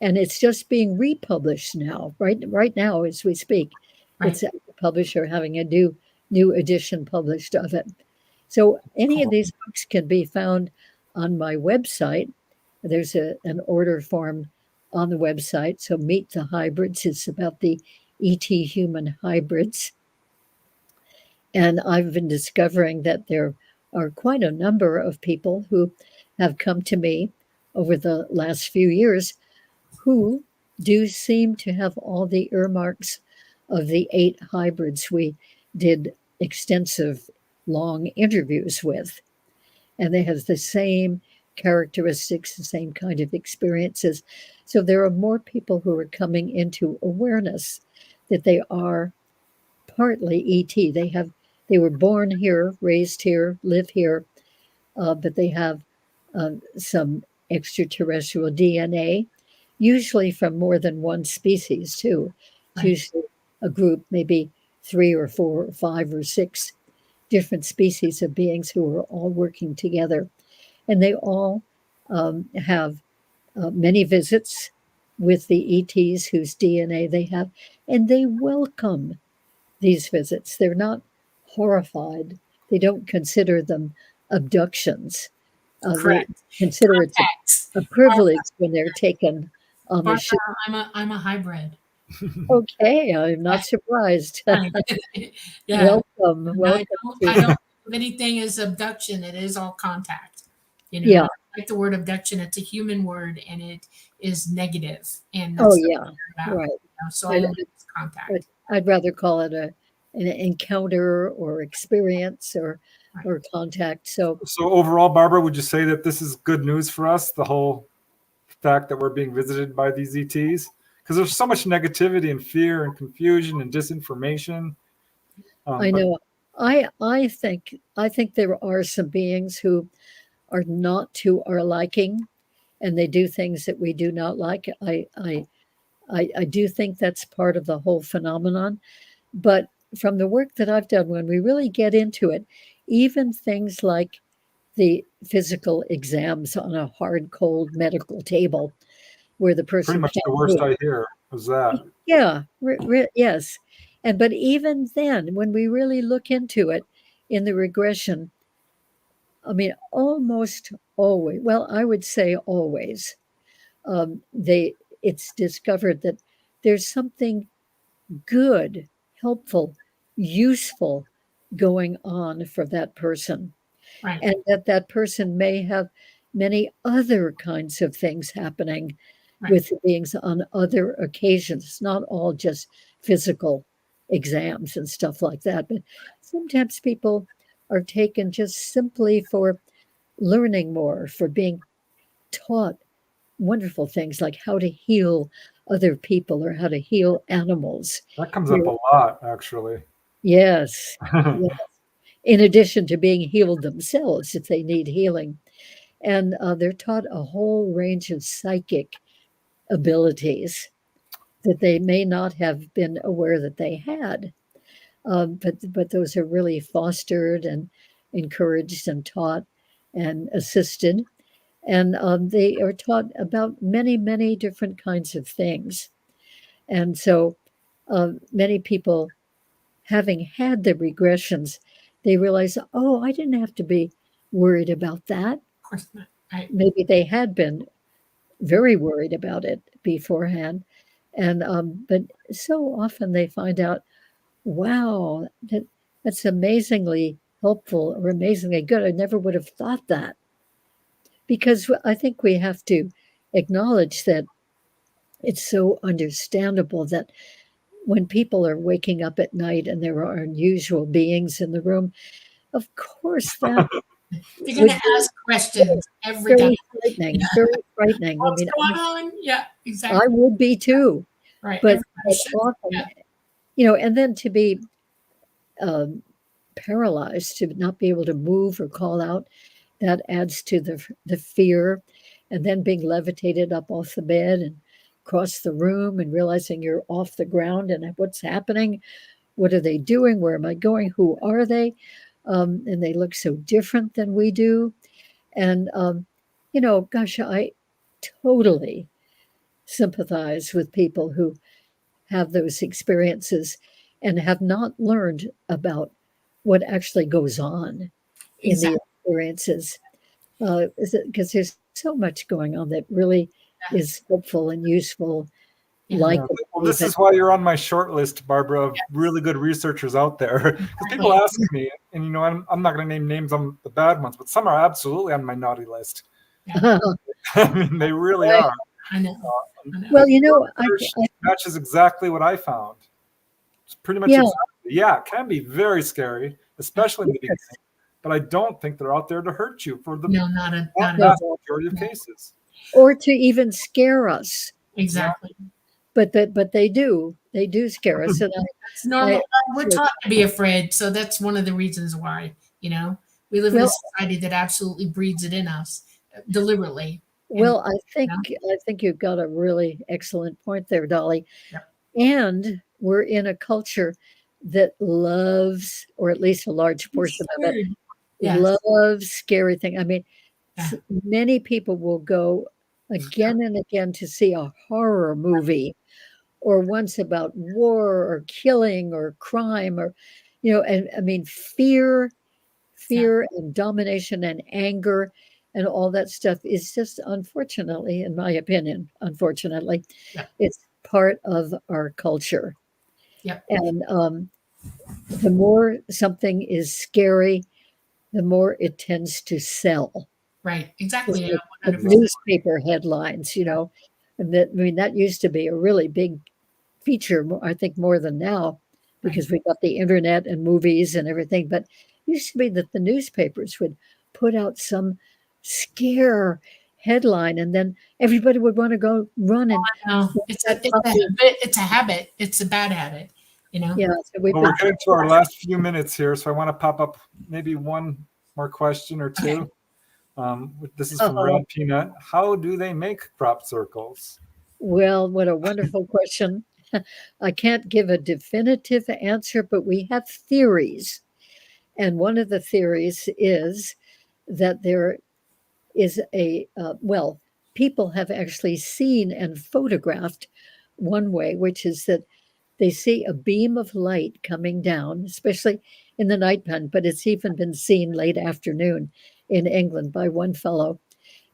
And it's just being republished now, right now as we speak. Right. It's a publisher having a new edition published of it. So any of Cool. these books can be found on my website. There's an order form on the website. So Meet the Hybrids. It's about the ET human hybrids. And I've been discovering that there are quite a number of people who have come to me over the last few years who do seem to have all the earmarks of the 8 hybrids we did extensive long interviews with. And they have the same characteristics, the same kind of experiences. So there are more people who are coming into awareness that they are partly ET. They were born here, raised here, live here, but they have some extraterrestrial DNA, usually from more than one species, too. It's Right. usually a group, maybe 3 or 4 or 5 or 6 different species of beings who are all working together. And they all have many visits with the ETs whose DNA they have, and they welcome these visits. They're not horrified. They don't consider them abductions. They Correct. consider it Contacts. a privilege when they're taken on the Barbara, ship. I'm a hybrid. Okay, I'm not surprised. Right. Yeah. Welcome, And I welcome don't to. I don't think of anything as abduction. It is all contact. You know, Yeah. and I like the word abduction. It's a human word and it is negative, and Oh, that's not yeah. what it's about. Right. So I I'd, don't like this I'd, contact. I'd rather call it an encounter or experience Right. or contact. So So overall, Barbara, would you say that this is good news for us? The whole fact that we're being visited by these ETs, because there's so much negativity and fear and confusion and disinformation. I But know I think there are some beings who are not to our liking, and they do things that we do not like. I do think that's part of the whole phenomenon. But from the work that I've done, when we really get into it, even things like the physical exams on a hard, cold medical table where the pretty person much can't the worst move. I hear is that. Yeah, yes. And but even then, when we really look into it in the regression, I mean, almost always, well, I would say always, they it's discovered that there's something good, helpful, useful going on for that person, Right. and that that person may have many other kinds of things happening Right. with the beings on other occasions. It's not all just physical exams and stuff like that, but sometimes people are taken just simply for learning more, for being taught wonderful things like how to heal other people or how to heal animals. That comes up You're- a lot, actually. yes, yes. In addition to being healed themselves if they need healing. And they're taught a whole range of psychic abilities that they may not have been aware that they had. But those are really fostered and encouraged and taught and assisted. And they are taught about many different kinds of things. And so many people, having had the regressions, they realize, oh, I didn't have to be worried about that. Of course not. Right. Maybe they had been very worried about it beforehand. And but so often they find out, wow, that's amazingly helpful or amazingly good. I never would have thought that because I think we have to acknowledge that it's so understandable that when people are waking up at night and there are unusual beings in the room, of course that They're going would to be ask questions every time. very frightening, very frightening. I What's mean, going on? Yeah, I exactly. would be too, Right. but Everybody should. often, Yeah. and then to be um, paralyzed, to not be able to move or call out, that adds to the fear, and then being levitated up off the bed and across the room and realizing you're off the ground and what's happening, what are they doing, where am I going, who are they, and they look so different than we do, and gosh, I totally sympathize with people who have those experiences and have not learned about what actually goes on in the Exactly. experiences. Because there's so much going on that really Yeah. is helpful and useful, Yeah. Yeah. likable Well, this even. is why you're on my short list, Barbara, of really good researchers out there. Because people Exactly. ask me, and I'm not going to name names on the bad ones, but some are absolutely on my naughty list. Yeah. I mean, they really Right. are. I know. I know. Well, Your I, research I matches exactly what I found. It's pretty much yeah, exactly. Yeah, it can be very scary, Yeah. especially in the beginning. yes, But I don't think they're out there to hurt you for the No, not at all. vast no, majority of No. cases. or to even scare us, Exactly. but they do scare us, and It's normal. We're I taught to be afraid, so that's one of the reasons why. You know, we live in a well, society that absolutely breeds it in us deliberately, and Well, you know, I think you've got a really excellent point there, Dolly. yep. And we're in a culture that loves, or at least a large Be portion of it, scared. Yes. loves scary things. I mean, Yeah. many people will go again and again to see a horror movie or ones about war or killing or crime or, and I mean, Yeah. fear and domination and anger and all that stuff is just, unfortunately, in my opinion, unfortunately, Yep. it's part of our culture. Yep. And the more something is scary, the more it tends to sell. Right. Exactly. Just Yeah. like 100%. newspaper headlines, and that used to be a really big feature, I think more than now, Right. because we got the internet and movies and everything. But it used to be that the newspapers would put out some scare headline, and then everybody would want to go run and No, get it's a that it's a copy. habit. It's a habit. It's a bad habit. You know. Yeah, so we've Well, we're been getting to our last few minutes here, so I want to pop up maybe one more question or Okay. two. This is from oh, Red Peanut. How do they make crop circles? well, what a wonderful question. I can't give a definitive answer, but we have theories. And one of the theories is that there is well, people have actually seen and photographed one way, which is that they see a beam of light coming down, especially in the nighttime, but it's even been seen late afternoon in England by one fellow.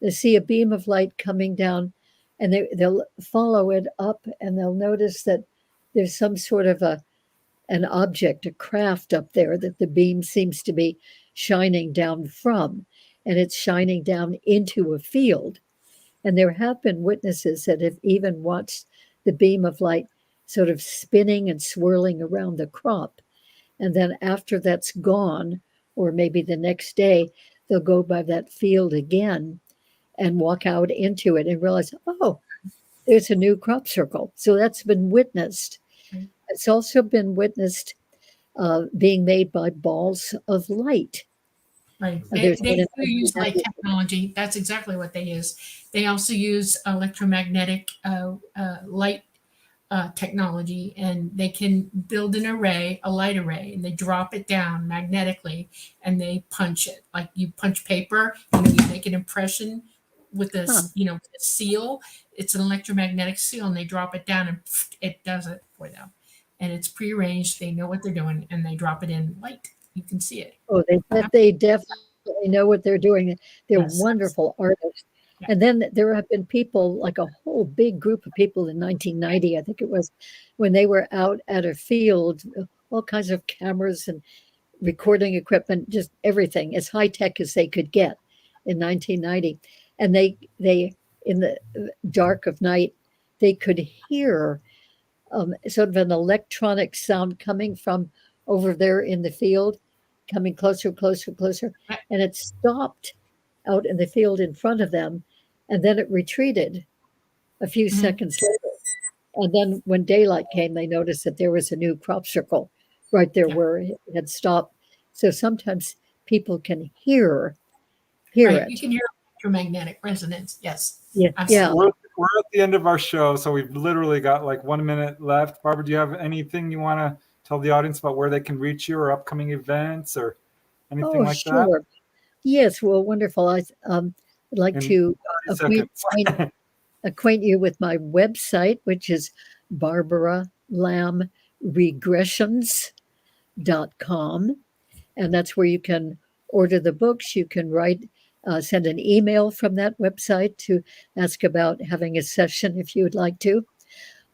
They see a beam of light coming down, and they'll follow it up, and they'll notice that there's some sort of an object, a craft up there that the beam seems to be shining down from, and it's shining down into a field. And there have been witnesses that have even watched the beam of light sort of spinning and swirling around the crop. And then after that's gone, or maybe the next day, they'll go by that field again and walk out into it and realize, oh, there's a new crop circle. So that's been witnessed. Right. It's also been witnessed being made by balls of light. Right. There's They been do use light technology. That's exactly what they use. They also use electromagnetic light technology, and they can build an array, a light array, and they drop it down magnetically, and they punch it like you punch paper. You make an impression with huh. this, with a seal. It's an electromagnetic seal, and they drop it down, and it does it for them. And it's prearranged. They know what they're doing, and they drop it in light. You can see it. Oh, they definitely know what they're doing. They're Yes. wonderful artists. Yeah. And then there have been people, like a whole big group of people in 1990, I think it was, when they were out at a field, all kinds of cameras and recording equipment, just everything, as high tech as they could get in 1990. And they in the dark of night, they could hear sort of an electronic sound coming from over there in the field, coming closer, closer, closer. And it stopped out in the field in front of them. And then it retreated a few Mhm. seconds later. And then when daylight came, they noticed that there was a new crop circle right there Yeah. where it had stopped. So sometimes people can hear Right. You it. can hear electromagnetic resonance. Yes. Yeah, yeah. Absolutely. We're at the end of our show, so we've literally got like 1 minute left. Barbara, do you have anything you want to tell the audience about where they can reach you or upcoming events or anything Oh, like that? sure. Yes, well, wonderful. I'd like In to 30 acquaint, seconds. acquaint you with my website, which is barbaralamregressions.com. And that's where you can order the books. You can send an email from that website to ask about having a session if you would like to.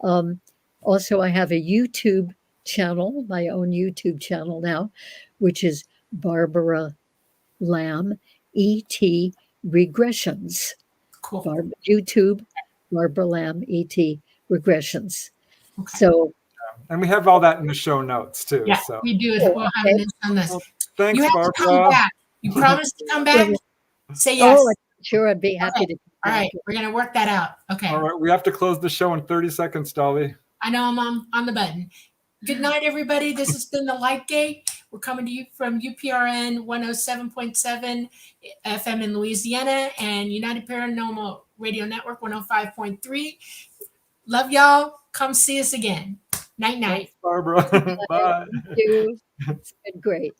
Um, Also, I have a YouTube channel, my own YouTube channel now, which is Barbara Lamb ET Regressions. Cool. YouTube, Barbara Lamb ET Regressions. Okay. So, And we have all that in the show notes too. Yeah, So we do. oh, We'll have okay. it on this. well, You thanks, have to come Barbara. back. You promise to come back? Say Oh, yes. I'm sure I'd be happy Okay. to come All back. right. We're going to work that out. Okay. All right, we have to close the show in 30 seconds, Dolly. I know I'm on the button. Good night, everybody. This has been the Light Gate. We're coming to you from UPRN 107.7 FM in Louisiana and United Paranormal Radio Network 105.3. Love y'all. Come see us again. Night, night. Thanks, Barbara. Bye. Thank you. It's been great.